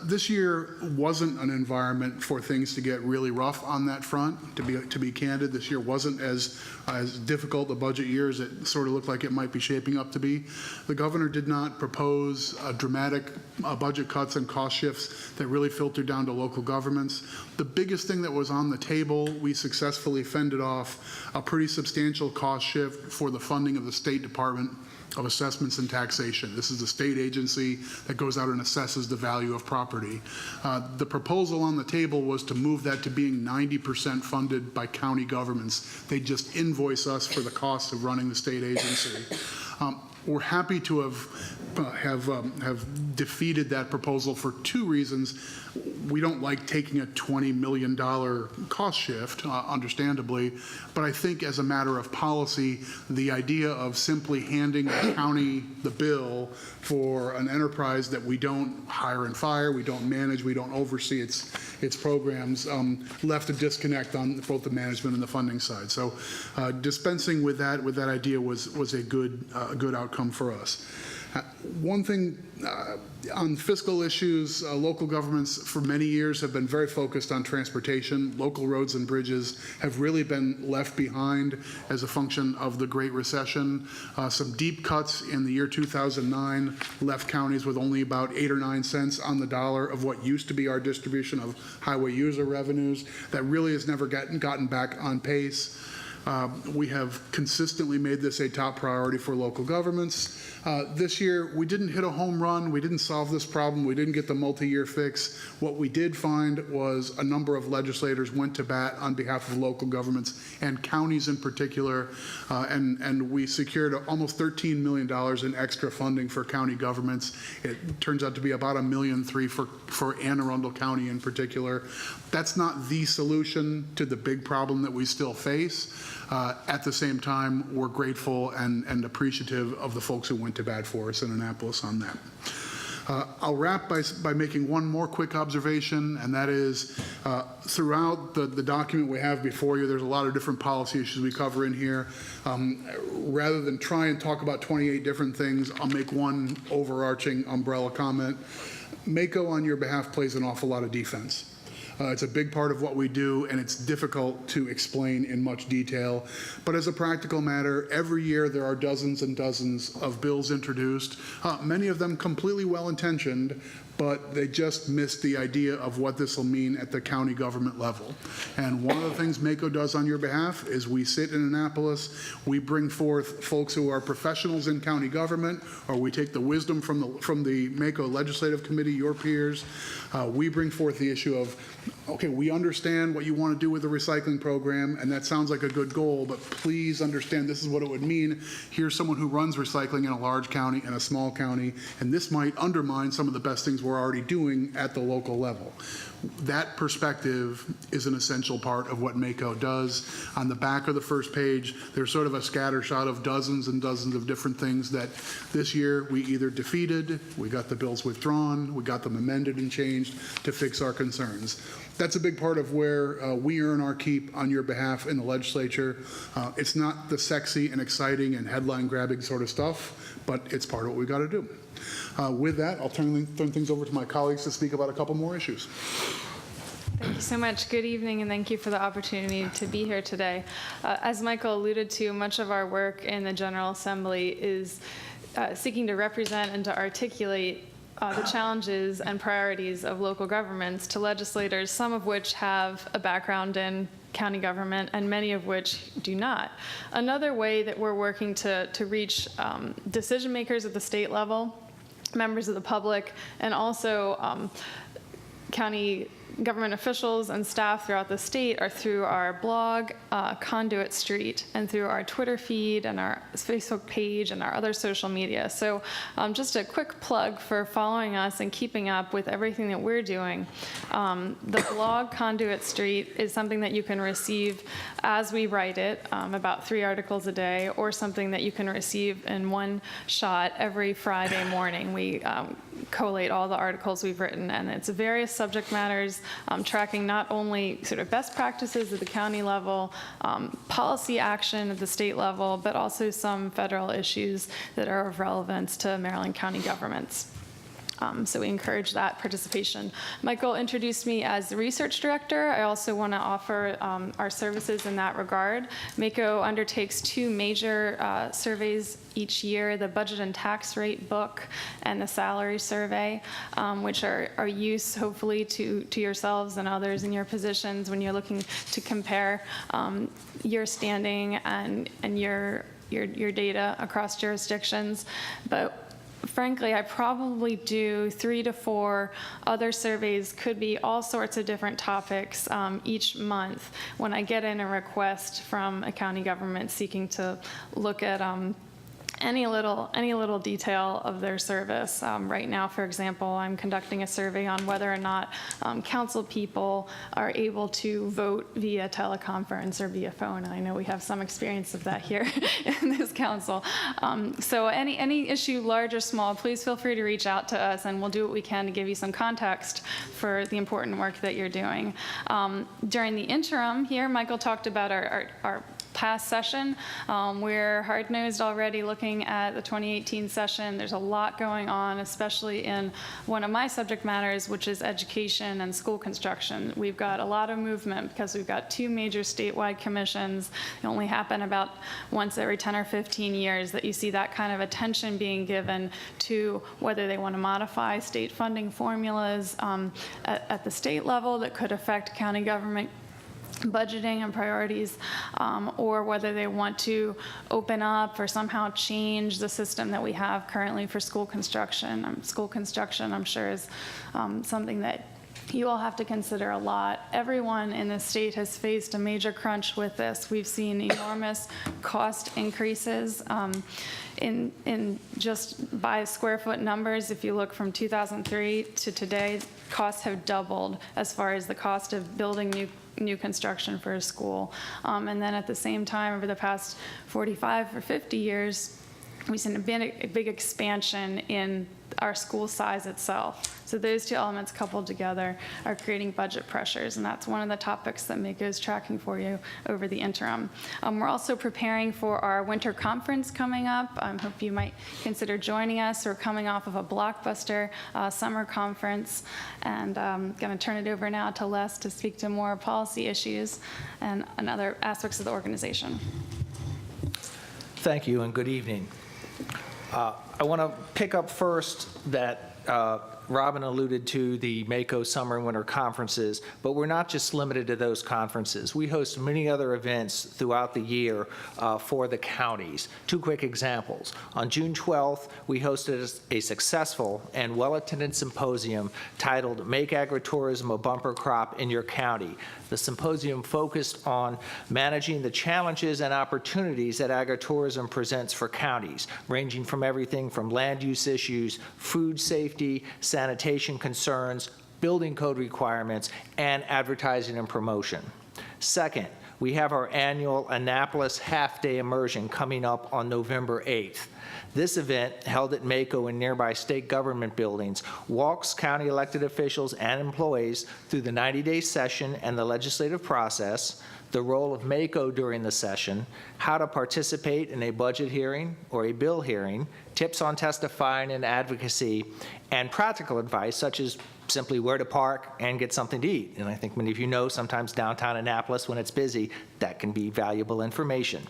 This year wasn't an environment for things to get really rough on that front. To be candid, this year wasn't as difficult a budget year as it sort of looked like it might be shaping up to be. The governor did not propose dramatic budget cuts and cost shifts that really filtered down to local governments. The biggest thing that was on the table, we successfully fended off a pretty substantial cost shift for the funding of the State Department of Assessments and Taxation. This is the state agency that goes out and assesses the value of property. The proposal on the table was to move that to being 90% funded by county governments. They just invoice us for the cost of running the state agency. We're happy to have defeated that proposal for two reasons. We don't like taking a $20 million cost shift, understandably, but I think as a matter of policy, the idea of simply handing the county the bill for an enterprise that we don't hire and fire, we don't manage, we don't oversee its programs, left a disconnect on both the management and the funding side. So dispensing with that idea was a good outcome for us. One thing on fiscal issues, local governments for many years have been very focused on transportation. Local roads and bridges have really been left behind as a function of the Great Recession. Some deep cuts in the year 2009 left counties with only about 8 or 9 cents on the dollar of what used to be our distribution of highway user revenues. That really has never gotten back on pace. We have consistently made this a top priority for local governments. This year, we didn't hit a home run. We didn't solve this problem. We didn't get the multi-year fix. What we did find was a number of legislators went to bat on behalf of local governments and counties in particular, and we secured almost $13 million in extra funding for county governments. It turns out to be about $1.3 million for Anne Arundel County in particular. That's not the solution to the big problem that we still face. At the same time, we're grateful and appreciative of the folks who went to bat for us in Annapolis on that. I'll wrap by making one more quick observation, and that is throughout the document we have before you, there's a lot of different policy issues we cover in here. Rather than try and talk about 28 different things, I'll make one overarching umbrella comment. MACO, on your behalf, plays an awful lot of defense. It's a big part of what we do, and it's difficult to explain in much detail. But as a practical matter, every year there are dozens and dozens of bills introduced, many of them completely well-intentioned, but they just missed the idea of what this will mean at the county government level. And one of the things MACO does on your behalf is we sit in Annapolis, we bring forth folks who are professionals in county government, or we take the wisdom from the MACO Legislative Committee, your peers. We bring forth the issue of, okay, we understand what you want to do with the recycling program, and that sounds like a good goal, but please understand this is what it would mean. Here's someone who runs recycling in a large county and a small county, and this might undermine some of the best things we're already doing at the local level. That perspective is an essential part of what MACO does. On the back of the first page, there's sort of a scattershot of dozens and dozens of different things that this year we either defeated, we got the bills withdrawn, we got them amended and changed to fix our concerns. That's a big part of where we earn our keep on your behalf in the legislature. It's not the sexy and exciting and headline-grabbing sort of stuff, but it's part of what we got to do. With that, I'll turn things over to my colleagues to speak about a couple more issues. Thank you so much. Good evening, and thank you for the opportunity to be here today. As Michael alluded to, much of our work in the General Assembly is seeking to represent and to articulate the challenges and priorities of local governments to legislators, some of which have a background in county government and many of which do not. Another way that we're working to reach decision makers at the state level, members of the public, and also county government officials and staff throughout the state are through our blog, Conduit Street, and through our Twitter feed and our Facebook page and our other social media. So just a quick plug for following us and keeping up with everything that we're doing. The blog, Conduit Street, is something that you can receive as we write it, about 3 articles a day, or something that you can receive in one shot every Friday morning. We collate all the articles we've written, and it's various subject matters, tracking not only sort of best practices at the county level, policy action at the state level, but also some federal issues that are of relevance to Maryland county governments. So we encourage that participation. Michael introduced me as the research director. I also want to offer our services in that regard. MACO undertakes 2 major surveys each year, the budget and tax rate book and the salary survey, which are use hopefully to yourselves and others in your positions when you're looking to compare your standing and your data across jurisdictions. But frankly, I probably do 3 to 4 other surveys, could be all sorts of different topics each month when I get in a request from a county government seeking to look at any little detail of their service. Right now, for example, I'm conducting a survey on whether or not council people are able to vote via teleconference or via phone. And I know we have some experience of that here in this council. So any issue, large or small, please feel free to reach out to us, and we'll do what we can to give you some context for the important work that you're doing. During the interim here, Michael talked about our past session. We're hard-nosed already looking at the 2018 session. There's a lot going on, especially in one of my subject matters, which is education and school construction. We've got a lot of movement because we've got 2 major statewide commissions. They only happen about once every 10 or 15 years that you see that kind of attention being given to whether they want to modify state funding formulas at the state level that could affect county government budgeting and priorities, or whether they want to open up or somehow change the system that we have currently for school construction. School construction, I'm sure, is something that you all have to consider a lot. Everyone in the state has faced a major crunch with this. We've seen enormous cost increases in just by square foot numbers. If you look from 2003 to today, costs have doubled as far as the cost of building new construction for a school. And then at the same time, over the past 45 or 50 years, we've seen a big expansion in our school size itself. So those 2 elements coupled together are creating budget pressures, and that's one of the topics that MACO is tracking for you over the interim. We're also preparing for our winter conference coming up. I hope you might consider joining us. We're coming off of a blockbuster summer conference, and I'm going to turn it over now to Les to speak to more policy issues and other aspects of the organization. Thank you, and good evening. I want to pick up first that Robin alluded to the Mako Summer and Winter Conferences, but we're not just limited to those conferences. We host many other events throughout the year for the counties. Two quick examples. On June 12th, we hosted a successful and well-attended symposium titled Make Agritourism a Bumper Crop in Your County. The symposium focused on managing the challenges and opportunities that agritourism presents for counties, ranging from everything from land use issues, food safety, sanitation concerns, building code requirements, and advertising and promotion. Second, we have our annual Annapolis Half-Day Immersion coming up on November 8th. This event, held at Mako and nearby state government buildings, walks county elected officials and employees through the 90-day session and the legislative process, the role of Mako during the session, how to participate in a budget hearing or a bill hearing, tips on testifying and advocacy, and practical advice such as simply where to park and get something to eat. And I think many of you know sometimes downtown Annapolis, when it's busy, that can be valuable information.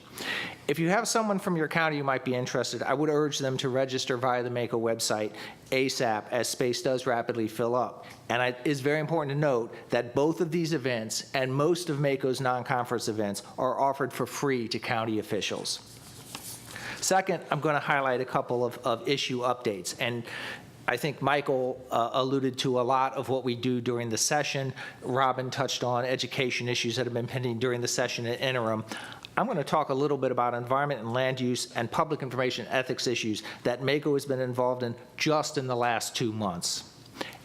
If you have someone from your county who might be interested, I would urge them to register via the Mako website ASAP as space does rapidly fill up. And it is very important to note that both of these events and most of Mako's non-conference events are offered for free to county officials. Second, I'm going to highlight a couple of issue updates. And I think Michael alluded to a lot of what we do during the session. Robin touched on education issues that have been pending during the session and interim. I'm going to talk a little bit about environment and land use and public information ethics issues that Mako has been involved in just in the last 2 months.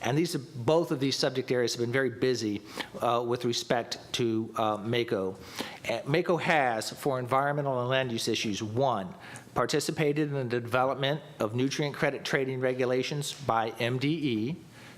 And both of these subject areas have been very busy with respect to Mako. Mako has, for environmental and land use issues, 1, participated in the development of nutrient credit trading regulations by MDE.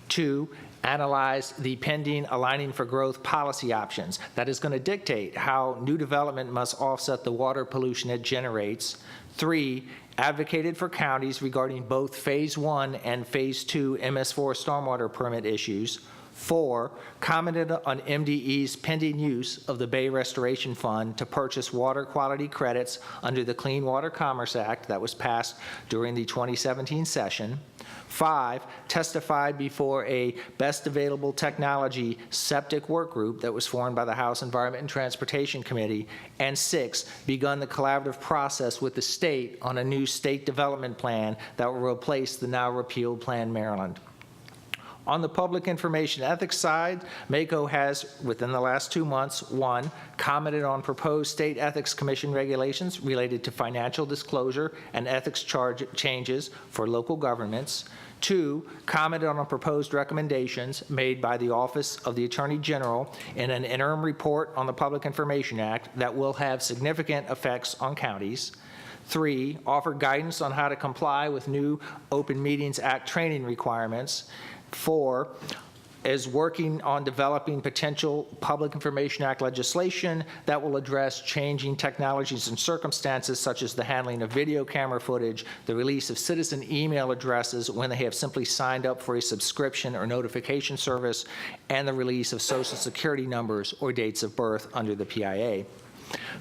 2, analyzed the pending Aligning for Growth policy options that is going to dictate how new development must offset the water pollution it generates. 3, advocated for counties regarding both Phase 1 and Phase 2 MS4 stormwater permit issues. 4, commented on MDE's pending use of the Bay Restoration Fund to purchase water quality credits under the Clean Water Commerce Act that was passed during the 2017 session. 5, testified before a Best Available Technology septic work group that was formed by the House Environment and Transportation Committee. And 6, begun the collaborative process with the state on a new state development plan that will replace the now repealed Plan Maryland. On the public information ethics side, Mako has, within the last 2 months, 1, commented on proposed state ethics commission regulations related to financial disclosure and ethics changes for local governments. 2, commented on proposed recommendations made by the Office of the Attorney General in an interim report on the Public Information Act that will have significant effects on counties. 3, offered guidance on how to comply with new Open Meetings Act training requirements. 4, is working on developing potential Public Information Act legislation that will address changing technologies and circumstances such as the handling of video camera footage, the release of citizen email addresses when they have simply signed up for a subscription or notification service, and the release of Social Security numbers or dates of birth under the PIA.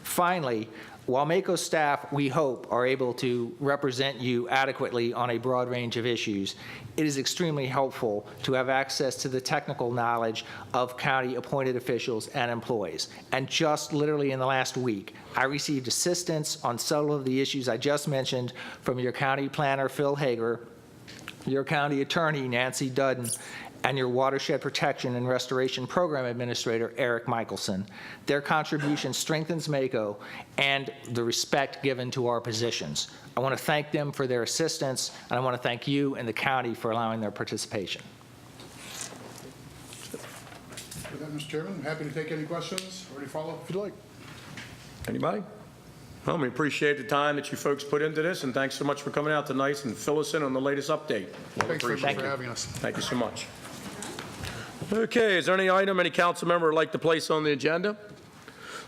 Finally, while Mako staff, we hope, are able to represent you adequately on a broad range of issues, it is extremely helpful to have access to the technical knowledge of county appointed officials and employees. And just literally in the last week, I received assistance on several of the issues I just mentioned from your county planner, Phil Hager, your county attorney, Nancy Dudden, and your Watershed Protection and Restoration Program Administrator, Eric Michelson. Their contribution strengthens Mako and the respect given to our positions. I want to thank them for their assistance, and I want to thank you and the county for allowing their participation. With that, Mr. Chairman, I'm happy to take any questions or any follow-up if you'd like. Anybody? Well, we appreciate the time that you folks put into this, and thanks so much for coming out tonight and fill us in on the latest update. Thanks very much for having us. Thank you so much. Okay, is there any item any council member would like to place on the agenda?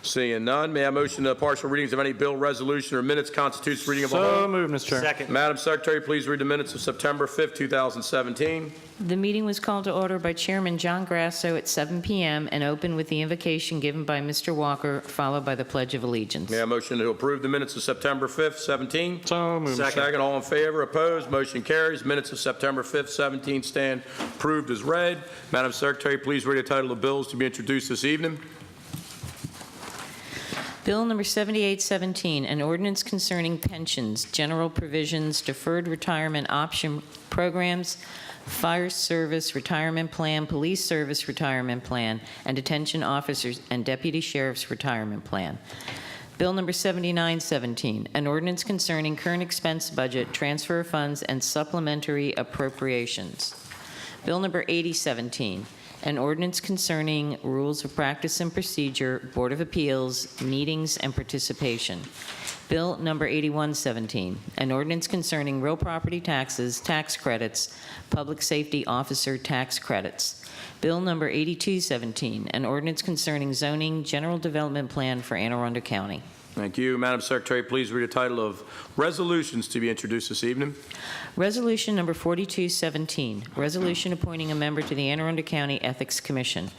Seeing none, may I have a motion to partial readings of any bill, resolution, or minutes constitutes reading of a whole? So moved, Mr. Chair. Second. Madam Secretary, please read the minutes of September 5th, 2017. The meeting was called to order by Chairman John Grasso at 7 p.m. and opened with the invocation given by Mr. Walker, followed by the Pledge of Allegiance. May I have a motion to approve the minutes of September 5th, 17? So moved. Second, all in favor, opposed, motion carries. Minutes of September 5th, 17 stand approved as read. Madam Secretary, please read the title of bills to be introduced this evening. Bill number 7817, an ordinance concerning pensions, general provisions, deferred retirement option programs, fire service retirement plan, police service retirement plan, and detention officers and deputy sheriff's retirement plan. Bill number 7917, an ordinance concerning current expense budget, transfer of funds, and supplementary appropriations. Bill number 8017, an ordinance concerning rules of practice and procedure, Board of Appeals, meetings, and participation. Bill number 8117, an ordinance concerning real property taxes, tax credits, public safety officer tax credits. Bill number 8217, an ordinance concerning zoning general development plan for Anne Arundel County. Thank you. Madam Secretary, please read the title of resolutions to be introduced this evening. Resolution number 4217, resolution appointing a member to the Anne Arundel County Ethics Commission.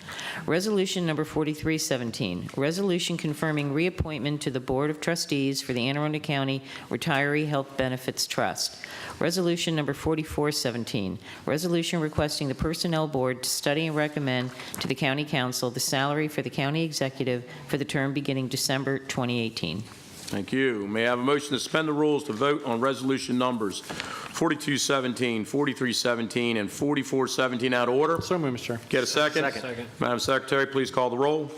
Resolution number 4317, resolution confirming reappointment to the Board of Trustees for the Anne Arundel County Retiree Health Benefits Trust. Resolution number 4417, resolution requesting the Personnel Board to study and recommend to the County Council the salary for the County Executive for the term beginning December 2018. Thank you. May I have a motion to suspend the rules to vote on resolution numbers 4217, 4317, and 4417 out of order? So moved, Mr. Chair. Get a second? Second. Madam Secretary, please call the roll.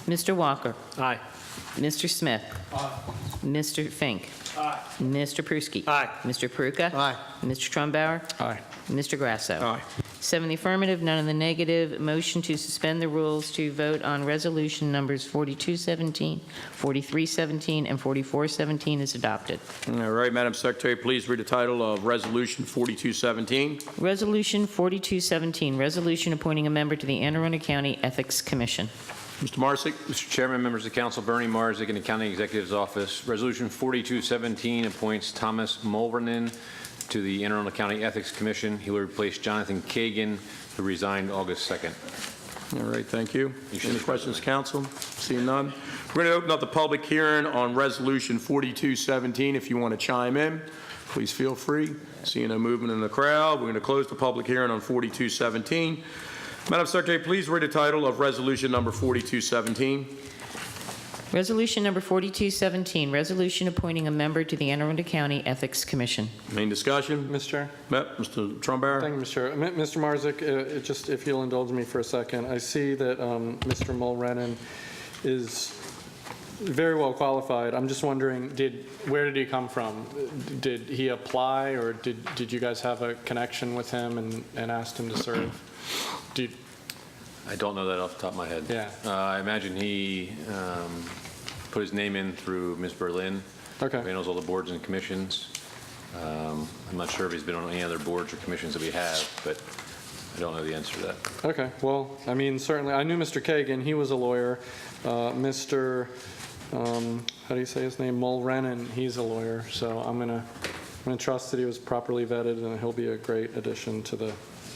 Mr. Walker. Aye. Mr. Smith. Mr. Fink. Mr. Pruski. Aye. Mr. Peruka. Aye. Mr. Trumbauer. Aye. Mr. Grasso. Aye. 7 in the affirmative, none in the negative. Motion to suspend the rules to vote on resolution numbers 4217, 4317, and 4417 is adopted. All right, Madam Secretary, please read the title of resolution 4217. Resolution 4217, resolution appointing a member to the Anne Arundel County Ethics Commission. Mr. Marsick. Mr. Chairman, members of the council, Bernie Marzick in the County Executive's Office. Resolution 4217 appoints Thomas Mulvernon to the Anne Arundel County Ethics Commission. He will replace Jonathan Kagan, who resigned August 2nd. All right, thank you. Any questions, council? Seeing none. We're going to open up the public hearing on resolution 4217. If you want to chime in, please feel free. Seeing no movement in the crowd, we're going to close the public hearing on 4217. Madam Secretary, please read the title of resolution number 4217. Resolution number 4217, resolution appointing a member to the Anne Arundel County Ethics Commission. Main discussion? Mr. Chair. Mr. Trumbauer. Thank you, Mr. Chair. Mr. Marzick, just if you'll indulge me for a second, I see that Mr. Mulrennan is very well qualified. I'm just wondering, where did he come from? Did he apply, or did you guys have a connection with him and asked him to serve? I don't know that off the top of my head. Yeah. I imagine he put his name in through Ms. Berlin. Okay. He knows all the boards and commissions. I'm not sure if he's been on any other boards or commissions that we have, but I don't know the answer to that. Okay. Well, I mean, certainly, I knew Mr. Kagan. He was a lawyer. Mr. How do you say his name? Mulrennan. He's a lawyer. So I'm gonna trust that he was properly vetted, and he'll be a great addition to the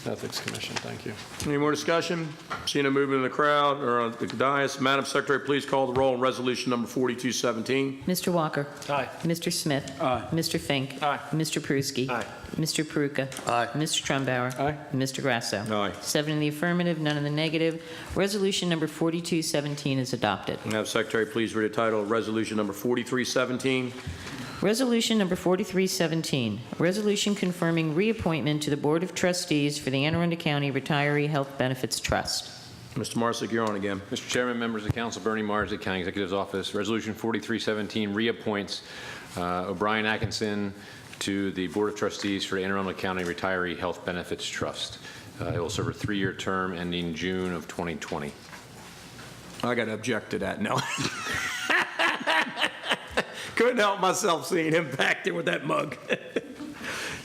Ethics Commission. Thank you. Any more discussion? Seeing a movement in the crowd or on the dais, Madam Secretary, please call the roll on resolution number 4217. Mr. Walker. Aye. Mr. Smith. Aye. Mr. Fink. Aye. Mr. Pruski. Aye. Mr. Peruka. Aye. Mr. Trumbauer. Aye. Mr. Grasso. Aye. 7 in the affirmative, none in the negative. Resolution number 4217 is adopted. Madam Secretary, please read the title of resolution number 4317. Resolution number 4317, resolution confirming reappointment to the Board of Trustees for the Anne Arundel County Retiree Health Benefits Trust. Mr. Marsick, you're on again. Mr. Chairman, members of the council, Bernie Marzick, County Executive's Office. Resolution 4317 reappoints O'Brien Atkinson to the Board of Trustees for the Anne Arundel County Retiree Health Benefits Trust. It will serve a 3-year term ending June of 2020. I got to object to that, no. Couldn't help myself seeing him back there with that mug.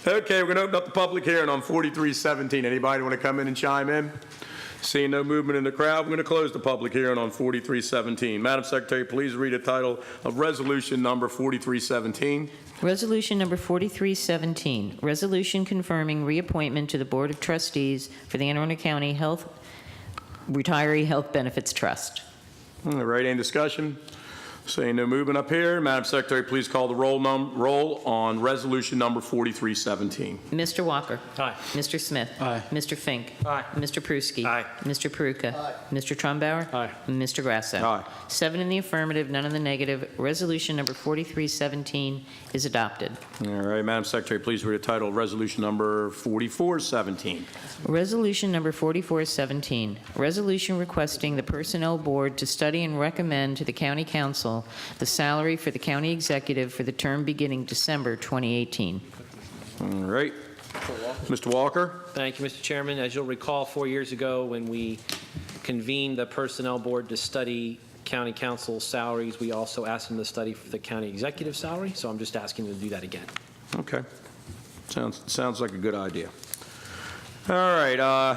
Okay, we're going to open up the public hearing on 4317. Anybody want to come in and chime in? Seeing no movement in the crowd, we're going to close the public hearing on 4317. Madam Secretary, please read the title of Resolution Number 4317. Resolution number 4317, resolution confirming reappointment to the Board of Trustees for the Anne Arundel County Retiree Health Benefits Trust. All right, any discussion? Seeing no movement up here, Madam Secretary, please call the roll on Resolution Number 4317. Mr. Walker. Aye. Mr. Smith. Aye. Mr. Fink. Aye. Mr. Pruski. Aye. Mr. Peruka. Aye. Mr. Trumbauer. Aye. And Mr. Grasso. Aye. 7 in the affirmative, none in the negative. Resolution number 4317 is adopted. All right, Madam Secretary, please read the title of Resolution Number 4417. Resolution number 4417, resolution requesting the Personnel Board to study and recommend to the County Council the salary for the County Executive for the term beginning December 2018. All right. Mr. Walker? Thank you, Mr. Chairman. As you'll recall, 4 years ago, when we convened the Personnel Board to study County Council salaries, we also asked them to study for the County Executive salary, so I'm just asking them to do that again. Okay. Sounds like a good idea. All right.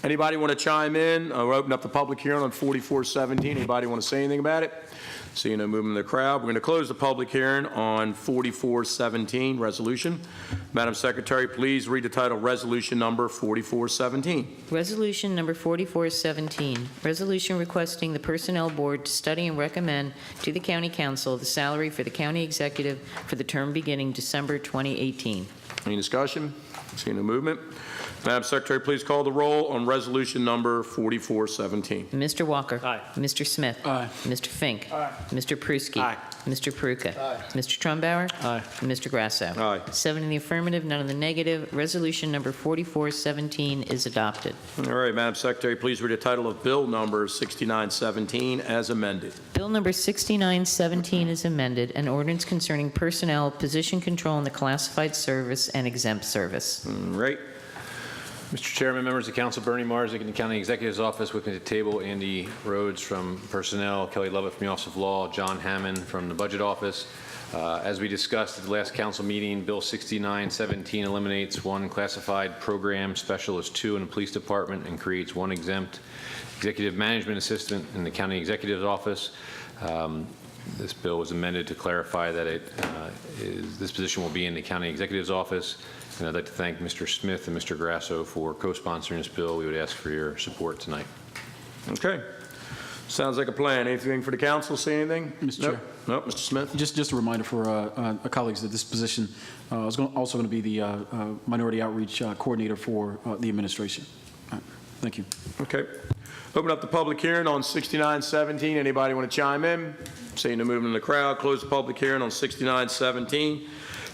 Anybody want to chime in? We'll open up the public hearing on 4417. Anybody want to say anything about it? Seeing no movement in the crowd, we're going to close the public hearing on 4417 resolution. Madam Secretary, please read the title, Resolution Number 4417. Resolution number 4417, resolution requesting the Personnel Board to study and recommend to the County Council the salary for the County Executive for the term beginning December 2018. Any discussion? Seeing no movement. Madam Secretary, please call the roll on Resolution Number 4417. Mr. Walker. Aye. Mr. Smith. Aye. Mr. Fink. Aye. Mr. Pruski. Aye. Mr. Peruka. Aye. Mr. Trumbauer. Aye. And Mr. Grasso. Aye. 7 in the affirmative, none in the negative. Resolution number 4417 is adopted. All right, Madam Secretary, please read the title of Bill Number 6917 as amended. Bill number 6917 is amended, an ordinance concerning personnel, position control in the classified service and exempt service. All right. Mr. Chairman, members of the council, Bernie Marzick in the County Executive's Office. With me at the table, Andy Rhodes from Personnel, Kelly Lovett from the Office of Law, John Hammond from the Budget Office. As we discussed at the last council meeting, Bill 6917 eliminates one classified program specialist 2 in the police department and creates one exempt executive management assistant in the County Executive's Office. This bill was amended to clarify that this position will be in the County Executive's Office. And I'd like to thank Mr. Smith and Mr. Grasso for co-sponsoring this bill. We would ask for your support tonight. Okay. Sounds like a plan. Anything for the council? Say anything? Mr. Chair. Nope. Mr. Smith? Just a reminder for our colleagues that this position is also going to be the Minority Outreach Coordinator for the administration. Thank you. Okay. Open up the public hearing on 6917. Anybody want to chime in? Seeing no movement in the crowd, close the public hearing on 6917.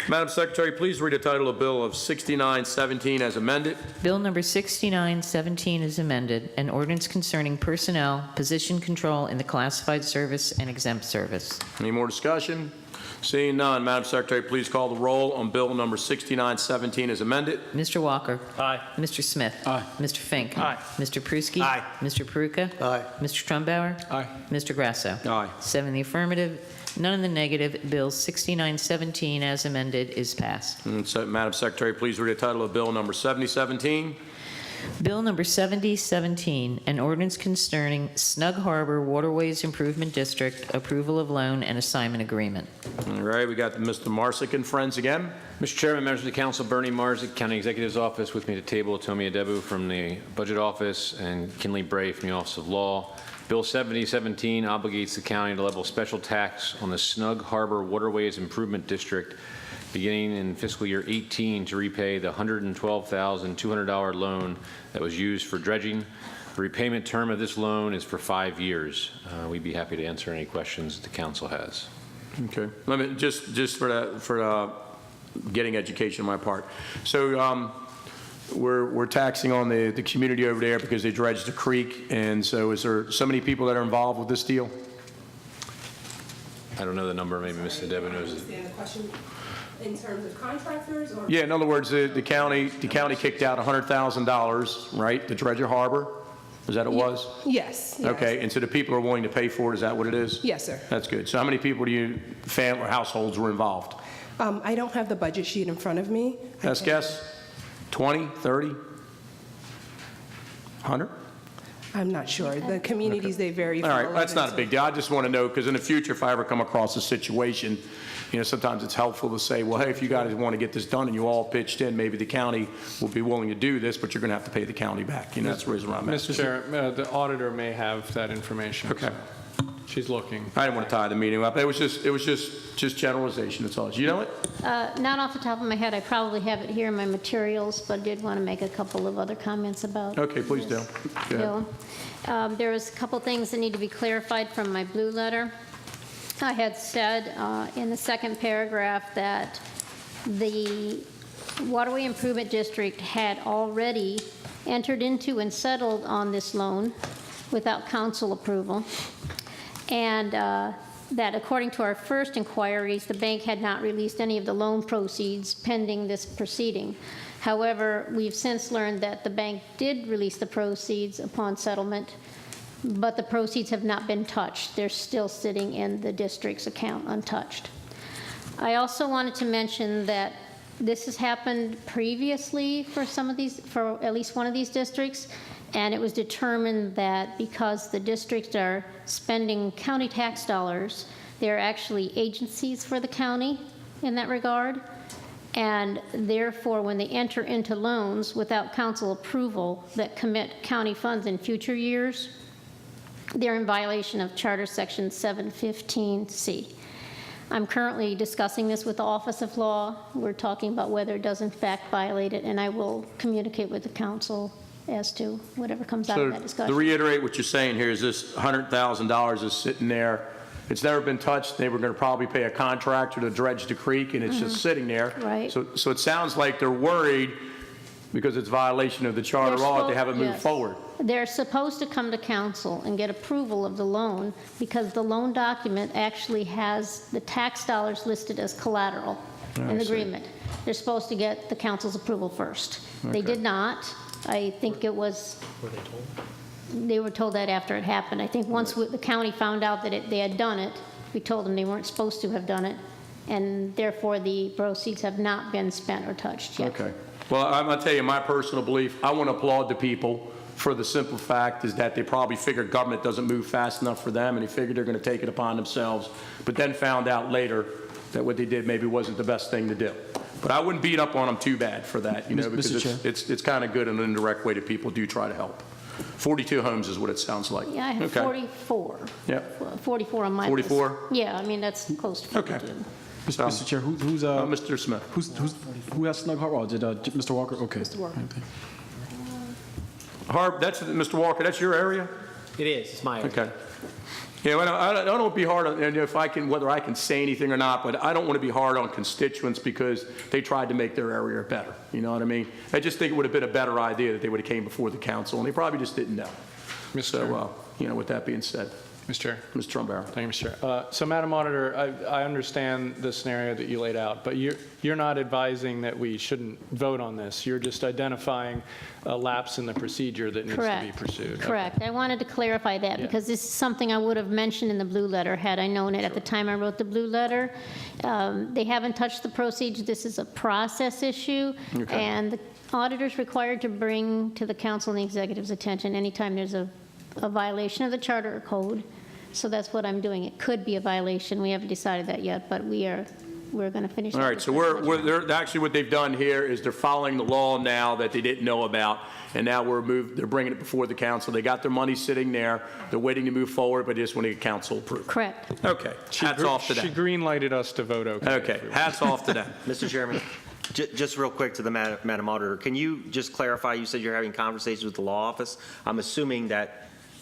Madam Secretary, please read the title of Bill of 6917 as amended. Bill number 6917 is amended, an ordinance concerning personnel, position control in the classified service and exempt service. Any more discussion? Seeing none, Madam Secretary, please call the roll on Bill number 6917 as amended. Mr. Walker. Aye. Mr. Smith. Aye. Mr. Fink. Aye. Mr. Pruski. Aye. Mr. Peruka. Aye. Mr. Trumbauer. Aye. Mr. Grasso. Aye. 7 in the affirmative, none in the negative. Bill 6917 as amended is passed. And so, Madam Secretary, please read the title of Bill number 7017. Bill number 7017, an ordinance concerning Snug Harbor Waterways Improvement District, approval of loan and assignment agreement. All right, we got Mr. Marsick and friends again. Mr. Chairman, members of the council, Bernie Marzick, County Executive's Office. With me at the table, Tomi Adebu from the Budget Office and Kinley Bray from the Office of Law. Bill 7017 obligates the county to level special tax on the Snug Harbor Waterways Improvement District beginning in fiscal year 18 to repay the $112,200 loan that was used for dredging. The repayment term of this loan is for 5 years. We'd be happy to answer any questions that the council has. Okay. Let me just for getting education on my part. So we're taxing on the community over there because they dredged the creek, and so is there so many people that are involved with this deal? I don't know the number. Maybe Mr. Adebu knows it. Understand the question in terms of contractors or? Yeah, in other words, the county kicked out $100,000, right, to dredge a harbor? Is that what it was? Yes. Okay, and so the people are willing to pay for it, is that what it is? Yes, sir. That's good. So how many people family or households were involved? I don't have the budget sheet in front of me. Best guess? 20, 30, 100? I'm not sure. The communities, they vary. All from right, that's not a 11 big deal. I just want to know, because in the future, if I ever come across a situation, sometimes it's helpful to say, well, hey, if you guys want to get this done and you all pitched in, maybe the county will be willing to do this, but you're going to have to pay the county back. That's the reason why I'm asking. Mr. Chair, the auditor may have that information. Okay. She's looking. I didn't want to tie the meeting up. It was just generalization, that's all. Do you know it? Not off the top of my head. I probably have it here in my materials, but I did want to make a couple of other comments about Okay, please do. Go ahead. bill. There was a couple things that need to be clarified from my blue letter. I had said in the second paragraph that the Waterway Improvement District had already entered into and settled on this loan without council approval, and that according to our first inquiries, the bank had not released any of the loan proceeds pending this proceeding. However, we've since learned that the bank did release the proceeds upon settlement, but the proceeds have not been touched. They're still sitting in the district's account untouched. I also wanted to mention that this has happened previously for at least one of these districts, and it was determined that because the districts are spending county tax dollars, they're actually agencies for the county in that regard. And therefore, when they enter into loans without council approval that commit county funds in future years, they're in violation of Charter Section 715C. I'm currently discussing this with the Office of Law. We're talking about whether it does in fact violate it, and I will communicate with the council as to whatever comes out of that So discussion. to reiterate what you're saying here is this $100,000 is sitting there. It's never been touched. They were going to probably pay a contractor to dredge the creek, and it's just sitting there. Right. So it sounds like they're worried because it's violation of the charter They're law that they supposed- haven't moved yes. forward. They're supposed to come to council and get approval of the loan because the loan document actually has the tax dollars listed as collateral in I the see. agreement. They're supposed to get the council's approval first. They Okay. did not. I think it was, Were they told? they were told that after it happened. I think once the county found out that they had done it, we told them they weren't supposed to have done it, and therefore the proceeds have not been spent or touched yet. Okay. Well, I'm going to tell you my personal belief. I want to applaud the people for the simple fact is that they probably figured government doesn't move fast enough for them, and they figured they're going to take it upon themselves, but then found out later that what they did maybe wasn't the best thing to do. But I wouldn't beat up on them too bad for that, Mr. because Chair? it's kind of good in an indirect way that people do try to help. 42 homes is what it sounds like. Yeah, I have Okay. 44. Yep. 44 on my list. 44? Yeah, I mean, that's close to 42. Okay. Mr. Chair, who's Mr. Smith. who has Snug Harbor? Oh, did Mr. Walker? Okay. Mr. Walker. Harb, that's Mr. Walker. That's your area. It is. It's my area. Okay. Yeah, well, I don't want to be hard on, and if I can, whether I can say anything or not, but I don't want to be hard on constituents because they tried to make their area better. You know what I mean? I just think it would have been a better idea that they would have came before the council, and they probably just didn't know. So, with that being said. Mr. Chair. Mr. Trumbauer. Thank you, Mr. Chair. So, Madam Auditor, I understand the scenario that you laid out, but you're not advising that we shouldn't vote on this. You're just identifying a lapse in the procedure that needs to be pursued. Correct. I wanted to clarify that because this is something I would have mentioned in the blue letter had I known it at the time I wrote the blue letter. They haven't touched the proceeds. This is a process issue, and the auditor's required to bring to the council and the executive's attention anytime there's a violation of the charter or code. So that's what I'm doing. It could be a violation. We haven't decided that yet, but we're going to finish. All right, so they're actually what they've done here is they're following the law now that they didn't know about, and now they're bringing it before the council. They got their money sitting there. They're waiting to move forward, but they just want to get council approved. Correct. Okay, hats off to them. She green-lighted us to vote okay. Okay, hats off to them. Mr. Chairman, just real quick to the Madam Auditor, can you just clarify, you said you're having conversations with the law office. I'm assuming that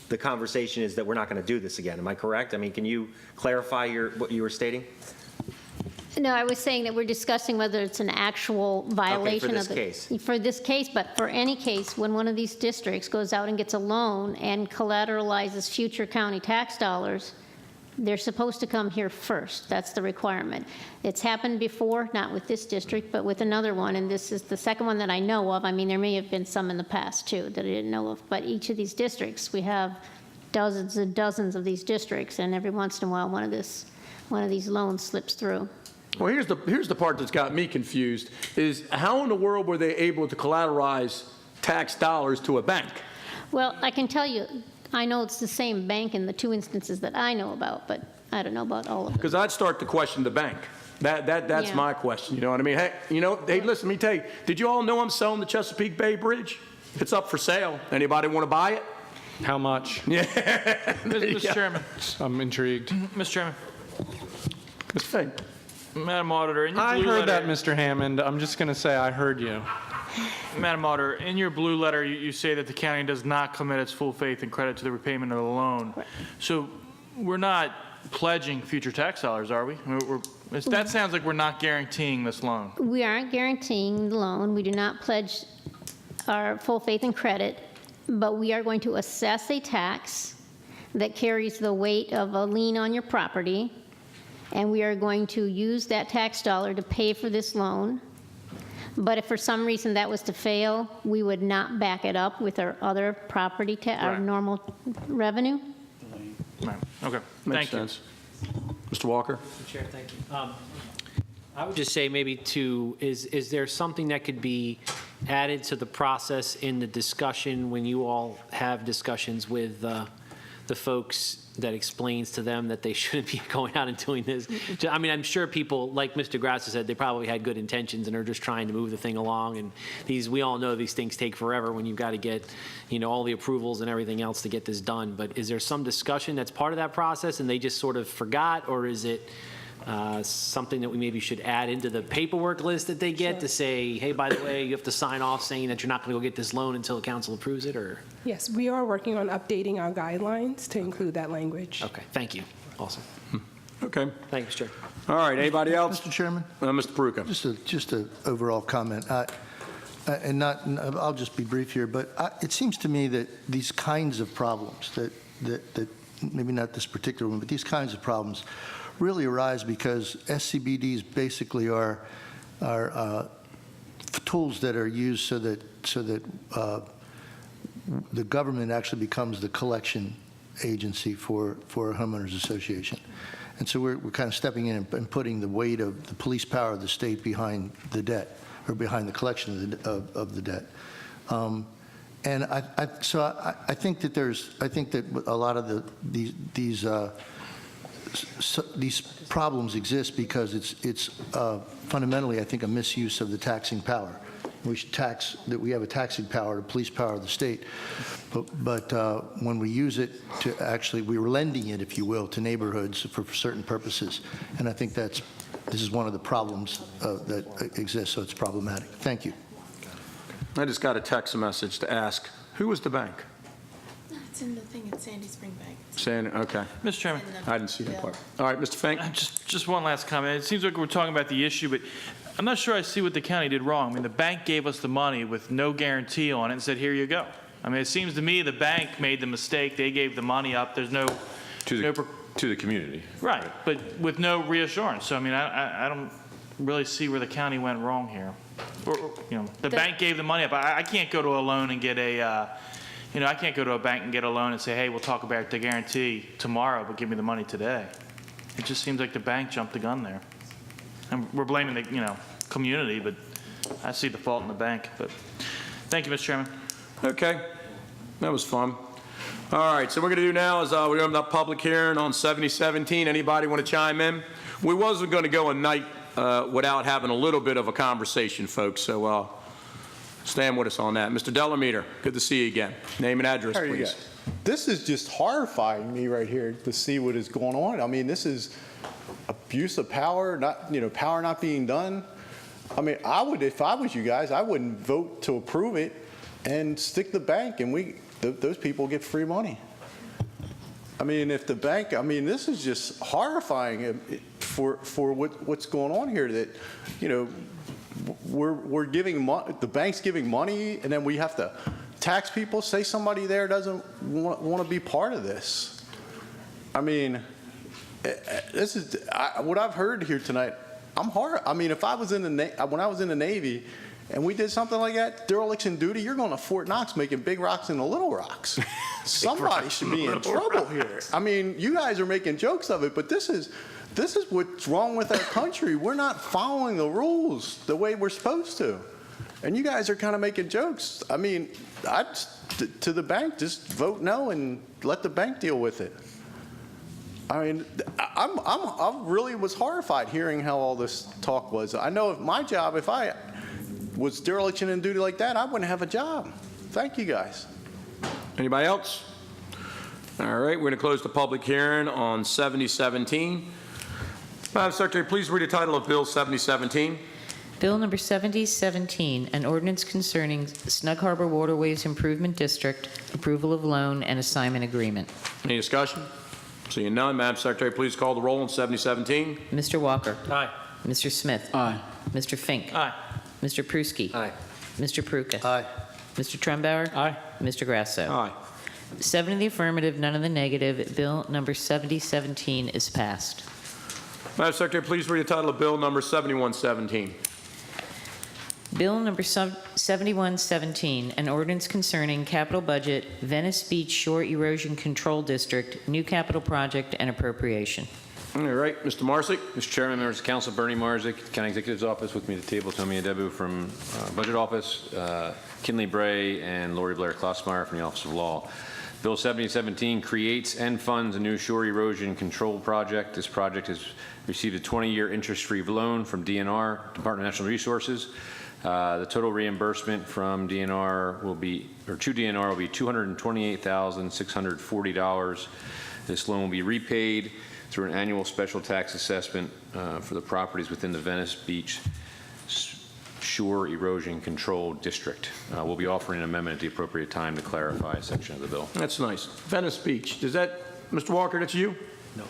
the conversation is that we're not going to do this again. Am I correct? I mean, can you clarify what you were stating? No, I was saying that we're discussing whether it's an actual violation for this case. For this case, but for any case, when one of these districts goes out and gets a loan and collateralizes future county tax dollars, they're supposed to come here first. That's the requirement. It's happened before, not with this district, but with another one, and this is the second one that I know of. I mean, there may have been some in the past, too, that I didn't know of, but each of these districts, we have dozens and dozens of these districts, and every once in a while, one of these loans slips through. Well, here's the part that's got me confused, is how in the world were they able to collateralize tax dollars to a bank? Well, I can tell you, I know it's the same bank in the two instances that I know about, but I don't know about all of them. Because I'd start to question the bank. That's Yeah. my question, you know what I mean? Hey, hey, listen, let me tell you, did you all know I'm selling the Chesapeake Bay Bridge? It's up for sale. Anybody want to buy it? How much? Yeah. Mr. Chairman. I'm intrigued. Mr. Chairman. Mr. Fink. Madam Auditor, in your I blue heard that, letter- Mr. Hammond. I'm just going to say I heard you. Madam Auditor, in your blue letter, you say that the county does not commit its full faith and credit to the repayment of the loan. So we're not pledging future tax dollars, are we? That sounds like we're not guaranteeing this loan. We aren't guaranteeing the loan. We do not pledge our full faith and credit, but we are going to assess a tax that carries the weight of a lien on your property, and we are going to use that tax dollar to pay for this loan. But if for some reason that was to fail, we would not back it up with our other property, our Right. normal revenue. Right. Okay, Makes thank you. sense. Mr. Walker? Mr. Chair, thank you. I would just say maybe is there something that could be added to the process in the discussion when you all have discussions with the folks that explains to them that they shouldn't be going out and doing this? I mean, I'm sure people, like Mr. Grasso said, they probably had good intentions and are just trying to move the thing along. And we all know these things take forever when you've got to get, all the approvals and everything else to get this done. But is there some discussion that's part of that process and they just sort of forgot, or is it something that we maybe should add into the paperwork list that they get to say, hey, by the way, you have to sign off saying that you're not going to go get this loan until the council approves it, or? Yes, we are working on updating our guidelines to include that language. Okay, thank you. Awesome. Okay. Thank you, Mr. Chair. All right, anybody else? Mr. Chairman? Mr. Peruka. Just a overall comment. I'll just be brief here, but it seems to me that these kinds of problems, that maybe not this particular one, but these kinds of problems really arise because SCBDs basically are tools that are used so that the government actually becomes the collection agency for a homeowners association. And so we're kind of stepping in and putting the weight of the police power of the state behind the debt, or behind the collection of the debt. And I think that a lot of these problems exist because it's fundamentally, I think, a misuse of the taxing power. We should we have a taxing power, the police power of the state, but when we use it to actually, we're lending it, if you will, to neighborhoods for certain purposes. And I think this is one of the problems that exists, so it's problematic. Thank you. I just got a text message to ask, who was the bank? It's in the thing at Sandy Spring Bank. Okay. Mr. Chairman. I didn't see that part. All right, Mr. Fink. Just one last comment. It seems like we're talking about the issue, but I'm not sure I see what the county did wrong. I mean, the bank gave us the money with no guarantee on it and said, here you go. I mean, it seems to me the bank made the mistake. They gave the money up. There's no... To the community. Right, but with no reassurance. So, I mean, I don't really see where the county went wrong here. The bank gave the money up. I can't go to a loan and get I can't go to a bank and get a loan and say, hey, we'll talk about the guarantee tomorrow, but give me the money today. It just seems like the bank jumped the gun there. And we're blaming the, community, but I see the fault in the bank. But thank you, Mr. Chairman. Okay, that was fun. All right, so what we're going to do now is we're going to open up public hearing on 7017. Anybody want to chime in? We wasn't going to go a night without having a little bit of a conversation, folks, so stand with us on that. Mr. Delameter, good to see you again. Name and address, How are you please. guys? This is just horrifying me right here to see what is going on. I mean, this is abuse of power, power not being done. I mean, if I was you guys, I wouldn't vote to approve it and stick the bank, and those people get free money. I mean, if the bank, this is just horrifying for what's going on here. That, we're giving the bank's giving money, and then we have to tax people. Say somebody there doesn't want to be part of this. I mean, this is what I've heard here tonight. If I was when I was in the Navy, and we did something like that, dereliction duty, you're going to Fort Knox making big rocks into little rocks. Somebody should be in trouble here. I mean, you guys are making jokes of it, but this is what's wrong with our country. We're not following the rules the way we're supposed to. And you guys are kind of making jokes. I mean, to the bank, just vote no and let the bank deal with it. I mean, I really was horrified hearing how all this talk was. I know if my job, if I was dereliction in duty like that, I wouldn't have a job. Thank you, guys. Anybody else? All right, we're going to close the public hearing on 7017. Madam Secretary, please read the title of Bill 7017. Bill number 7017, an ordinance concerning Snug Harbor Waterways Improvement District, approval of loan and assignment agreement. Any discussion? Seeing none, Madam Secretary, please call the roll on 7017. Mr. Walker. Aye. Mr. Smith. Aye. Mr. Fink. Aye. Mr. Pruski. Aye. Mr. Peruka. Aye. Mr. Trumbauer. Aye. Mr. Grasso. Aye. 7 in the affirmative, none in the negative. Bill number 7017 is passed. Madam Secretary, please read the title of Bill number 7117. Bill number 7117, an ordinance concerning capital budget, Venice Beach Shore Erosion Control District, new capital project, and appropriation. All right, Mr. Marsick. Mr. Chairman, members of council, Bernie Marzik, County Executive's Office, with me at the table, Tommy Adebu from Budget Office, Kinley Bray, and Lori Blair Klossmeyer from the Office of Law. Bill 7017 creates and funds a new shore erosion control project. This project has received a 20-year interest-free loan from DNR, Department of Natural Resources. The total reimbursement from DNR will be, or to DNR will be $228,640. This loan will be repaid through an annual special tax assessment for the properties within the Venice Beach Shore Erosion Control District. We'll be offering an amendment at the appropriate time to clarify a section of the bill. That's nice. Venice Beach. Does that, Mr. Walker, that's you? No.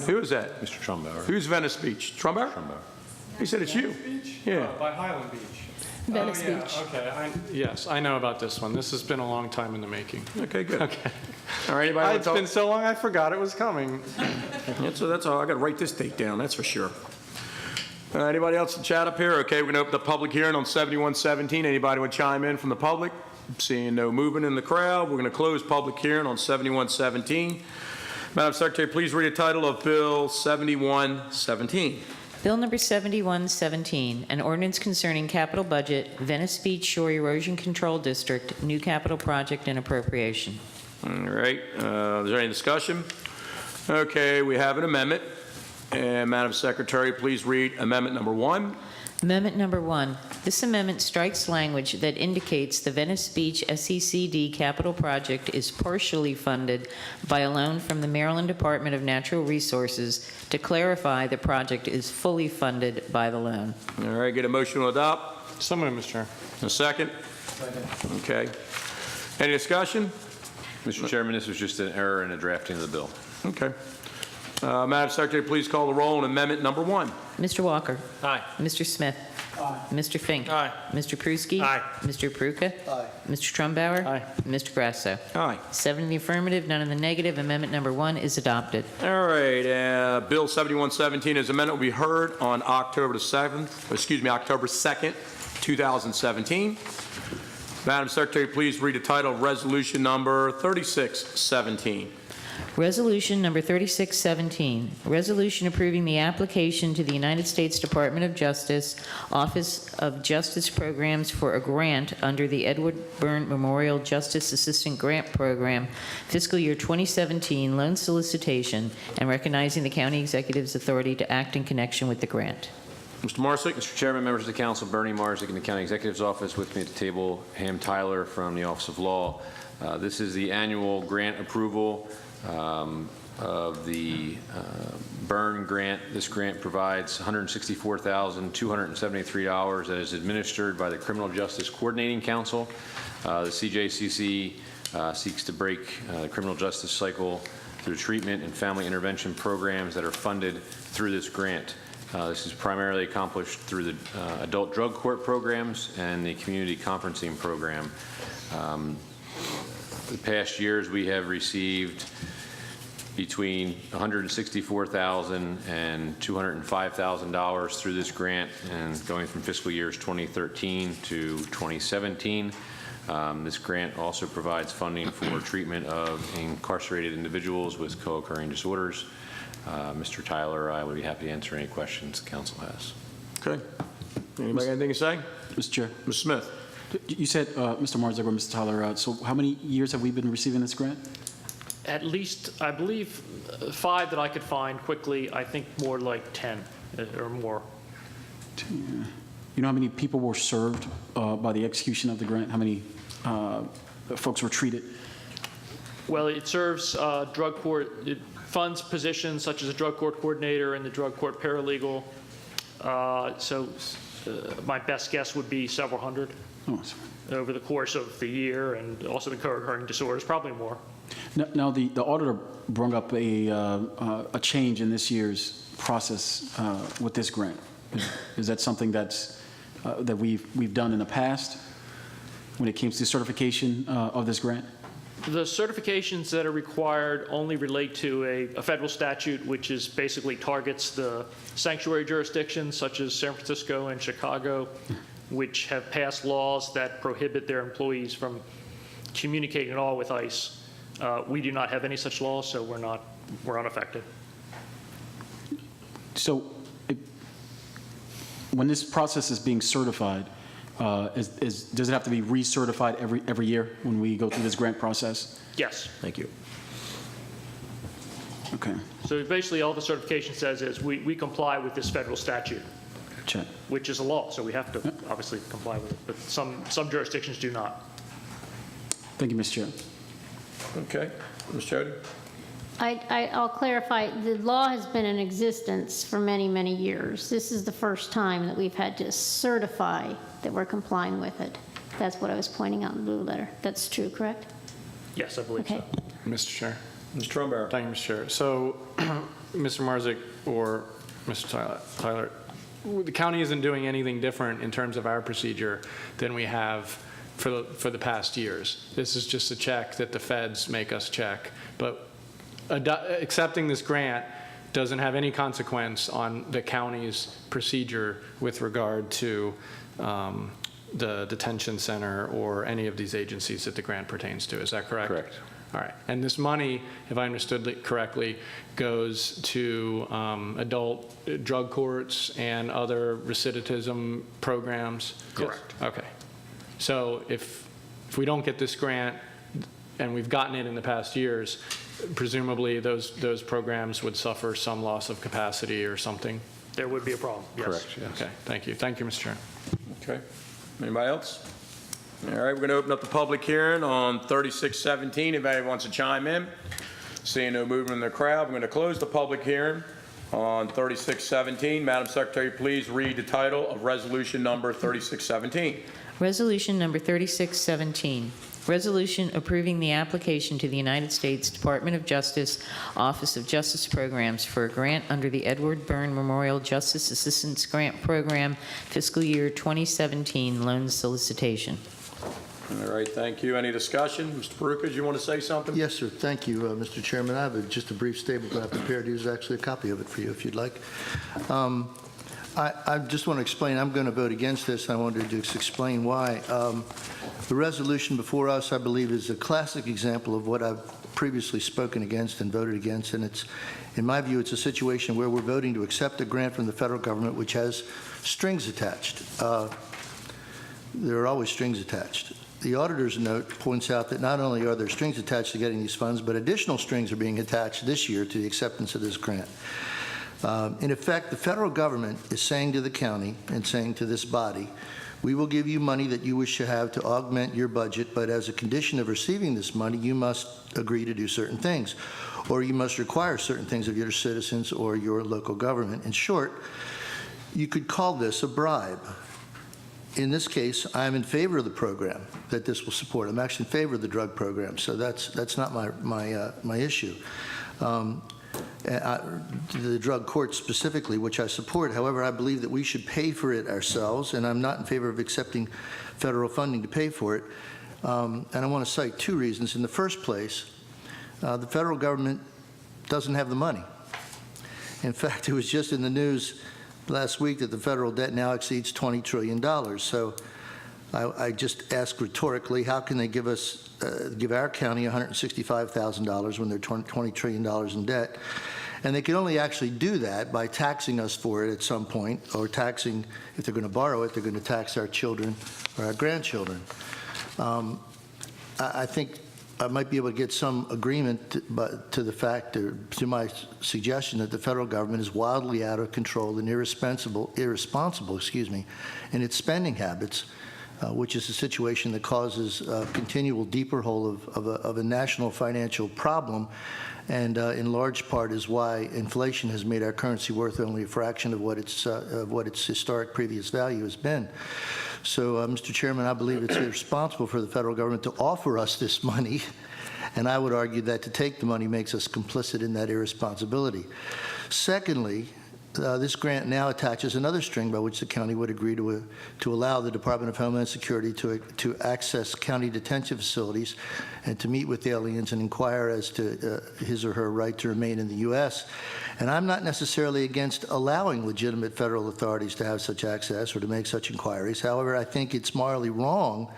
Who is that? Mr. Trumbauer. Who's Venice Beach? Trumbauer? Trumbauer. He said it's you. Yeah. By Highland Beach. Venice yeah, Beach. Okay, yes, I know about this one. This has been a long time in the making. Okay, good. Okay. All right, anybody want It's to been talk? so long, I forgot it was coming. That's all. I got to write this date down, that's for sure. Anybody else to chat up here? Okay, we're going to open the public hearing on 7117. Anybody want to chime in from the public? Seeing no movement in the crowd, we're going to close public hearing on 7117. Madam Secretary, please read the title of Bill 7117. Bill number 7117, an ordinance concerning capital budget, Venice Beach Shore Erosion Control District, new capital project, and appropriation. All right, is there any discussion? Okay, we have an amendment. And Madam Secretary, please read amendment number 1. Amendment number 1. This amendment strikes language that indicates the Venice Beach SECD capital project is partially funded by a loan from the Maryland Department of Natural Resources to clarify the project is fully funded by the loan. All right, get a motion to adopt. So moved, Mr. Chair. A second? Okay. Any discussion? Mr. Chairman, this was just an error in the drafting of the bill. Okay. Madam Secretary, please call the roll on amendment number 1. Mr. Walker. Aye. Mr. Smith. Aye. Mr. Fink. Aye. Mr. Pruski. Aye. Mr. Peruka. Aye. Mr. Trumbauer. Aye. Mr. Grasso. Aye. 7 in the affirmative, none in the negative. Amendment number 1 is adopted. All right, Bill 7117 as amended will be heard on October 2nd, 2017. Madam Secretary, please read the title of resolution number 3617. Resolution number 3617, resolution approving the application to the United States Department of Justice, Office of Justice Programs for a grant under the Edward Byrne Memorial Justice Assistant Grant Program, fiscal year 2017 loan solicitation, and recognizing the county executive's authority to act in connection with the grant. Mr. Marsick. Mr. Chairman, members of the council, Bernie Marzik in the County Executive's Office, with me at the table, Ham Tyler from the Office of Law. This is the annual grant approval of the Byrne grant. This grant provides $164,273 that is administered by the Criminal Justice Coordinating Council. The CJCC seeks to break the criminal justice cycle through treatment and family intervention programs that are funded through this grant. This is primarily accomplished through the adult drug court programs and the community conferencing program. The past years, we have received between $164,000 and $205,000 through this grant, and going from fiscal years 2013 to 2017. This grant also provides funding for treatment of incarcerated individuals with co-occurring disorders. Mr. Tyler, I would be happy to answer any questions the council has. Okay. Anybody got anything to say? Mr. Chair. Mr. Smith? You said, Mr. Marzek or Mr. Tyler, so how many years have we been receiving this grant? At least, I believe, 5 that I could find quickly. I think more like 10 or more. You know how many people were served by the execution of the grant? How many folks were treated? Well, it serves drug court, it funds positions such as a drug court coordinator and the drug court paralegal. My best guess would be several hundred over the course of the year, and also the co-occurring disorders, probably more. Now the auditor brought up a change in this year's process with this grant. Is that something that we've done in the past when it came to certification of this grant? The certifications that are required only relate to a federal statute, which is basically targets the sanctuary jurisdictions such as San Francisco and Chicago, which have passed laws that prohibit their employees from communicating at all with ICE. We do not have any such laws, so we're unaffected. So when this process is being certified, does it have to be recertified every year when we go through this grant process? Yes. Thank you. Okay. So basically, all the certification says is we comply with this federal statute, Check. which is a law, so we have to obviously comply with it, but some jurisdictions do not. Thank you, Mr. Chair. Okay. Ms. Chody? I'll clarify, the law has been in existence for many, many years. This is the first time that we've had to certify that we're complying with it. That's what I was pointing out in the blue letter. That's true, correct? Yes, I believe so. Mr. Chair. Mr. Trumbear? Thank you, Mr. Chair. So, Mr. Marzek or Mr. Tyler, the county isn't doing anything different in terms of our procedure than we have for the past years. This is just a check that the feds make us check. But accepting this grant doesn't have any consequence on the county's procedure with regard to the detention center or any of these agencies that the grant pertains to. Is that correct? Correct. All right. And this money, if I understood it correctly, goes to adult drug courts and other recidivism programs? Correct. Yes. Okay. So if we don't get this grant, and we've gotten it in the past years, presumably those programs would suffer some loss of capacity or something? There would be a problem, yes. Correct, yes. Okay, thank you. Thank you, Mr. Chair. Okay. Anybody else? All right, we're going to open up the public hearing on 3617. If anybody wants to chime in. Seeing no movement in the crowd, I'm going to close the public hearing on 3617. Madam Secretary, please read the title of resolution number 3617. Resolution number 3617, resolution approving the application to the United States Department of Justice Office of Justice Programs for a grant under the Edward Byrne Memorial Justice Assistance Grant Program, fiscal year 2017 loan solicitation. All right, thank you. Any discussion? Mr. Peruka, do you want to say something? Yes, sir. Thank you, Mr. Chairman. I have just a brief statement that I prepared. Here's actually a copy of it for you, if you'd like. I just want to explain, I'm going to vote against this. I wanted to explain why. The resolution before us, I believe, is a classic example of what I've previously spoken against and voted against, and it's, in my view, it's a situation where we're voting to accept a grant from the federal government which has strings attached. There are always strings attached. The auditor's note points out that not only are there strings attached to getting these funds, but additional strings are being attached this year to the acceptance of this grant. In effect, the federal government is saying to the county and saying to this body, we will give you money that you wish to have to augment your budget, but as a condition of receiving this money, you must agree to do certain things, or you must require certain things of your citizens or your local government. In short, you could call this a bribe. In this case, I'm in favor of the program that this will support. I'm actually in favor of the drug program, so that's not my issue. The drug court specifically, which I support. However, I believe that we should pay for it ourselves, and I'm not in favor of accepting federal funding to pay for it. And I want to cite 2 reasons. In the first place, the federal government doesn't have the money. In fact, it was just in the news last week that the federal debt now exceeds $20 trillion. So I just ask rhetorically, how can they give our county $165,000 when they're $20 trillion in debt? And they can only actually do that by taxing us for it at some point, or taxing, if they're going to borrow it, they're going to tax our children or our grandchildren. I think I might be able to get some agreement to the fact, or to my suggestion, that the federal government is wildly out of control and irresponsible, in its spending habits, which is a situation that causes a continual deeper hole of a national financial problem, and in large part is why inflation has made our currency worth only a fraction of what its historic previous value has been. So, Mr. Chairman, I believe it's irresponsible for the federal government to offer us this money, and I would argue that to take the money makes us complicit in that irresponsibility. Secondly, this grant now attaches another string by which the county would agree to allow the Department of Homeland Security to access county detention facilities and to meet with aliens and inquire as to his or her right to remain in the U.S. And I'm not necessarily against allowing legitimate federal authorities to have such access or to make such inquiries. However, I think it's morally wrong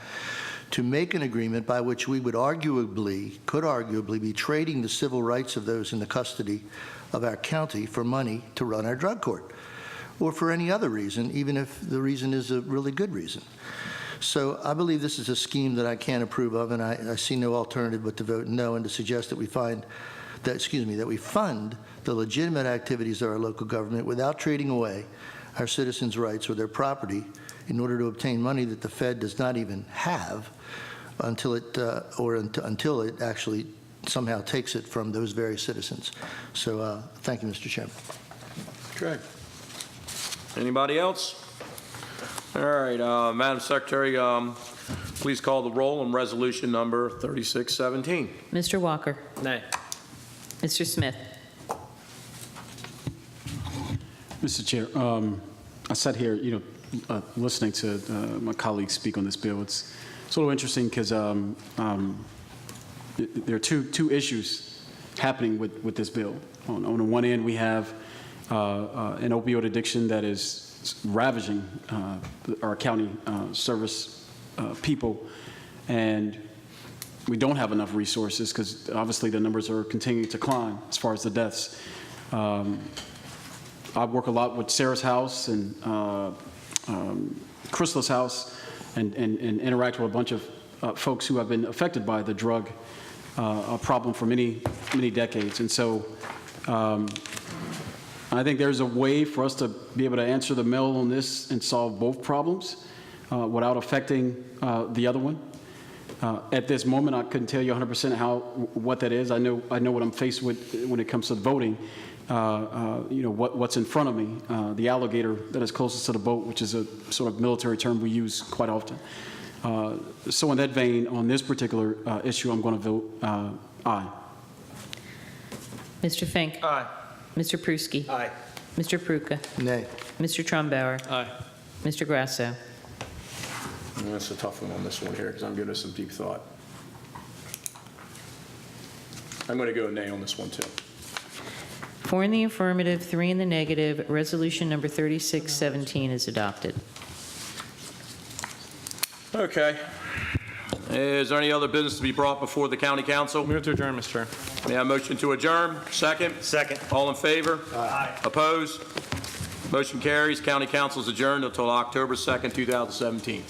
to make an agreement by which we would could arguably be trading the civil rights of those in the custody of our county for money to run our drug court, or for any other reason, even if the reason is a really good reason. So I believe this is a scheme that I can't approve of, and I see no alternative but to vote no and to suggest that we fund the legitimate activities of our local government without trading away our citizens' rights or their property in order to obtain money that the Fed does not even have until it actually somehow takes it from those very citizens. So thank you, Mr. Chairman. Okay. Anybody else? All right, Madam Secretary, please call the roll on resolution number 3617. Mr. Walker. Nay. Mr. Smith. Mr. Chair, I sat here, listening to my colleagues speak on this bill. It's a little interesting because there are two issues happening with this bill. On the one end, we have an opioid addiction that is ravaging our county service people, and we don't have enough resources because obviously the numbers are continuing to climb as far as the deaths. I work a lot with Sarah's house and Crystal's house and interact with a bunch of folks who have been affected by the drug problem for many decades. And so I think there's a way for us to be able to answer the mail on this and solve both problems without affecting the other one. At this moment, I couldn't tell you 100% what that is. I know what I'm faced with when it comes to voting. What's in front of me, the alligator that is closest to the boat, which is a sort of military term we use quite often. So in that vein, on this particular issue, I'm going to vote aye. Mr. Fink. Aye. Mr. Pruski. Aye. Mr. Pruka. Nay. Mr. Trumbauer. Aye. Mr. Grasso. That's a tough one on this one here because I'm giving it some deep thought. I'm going to go nay on this one too. 4 in the affirmative, 3 in the negative. Resolution number 3617 is adopted. Okay. Is there any other business to be brought before the county council? Move to adjourn, Mr. Chair. May I have a motion to adjourn? Second? Second. All in favor? Aye. Opposed? Motion carries. County council is adjourned until October 2nd, 2017.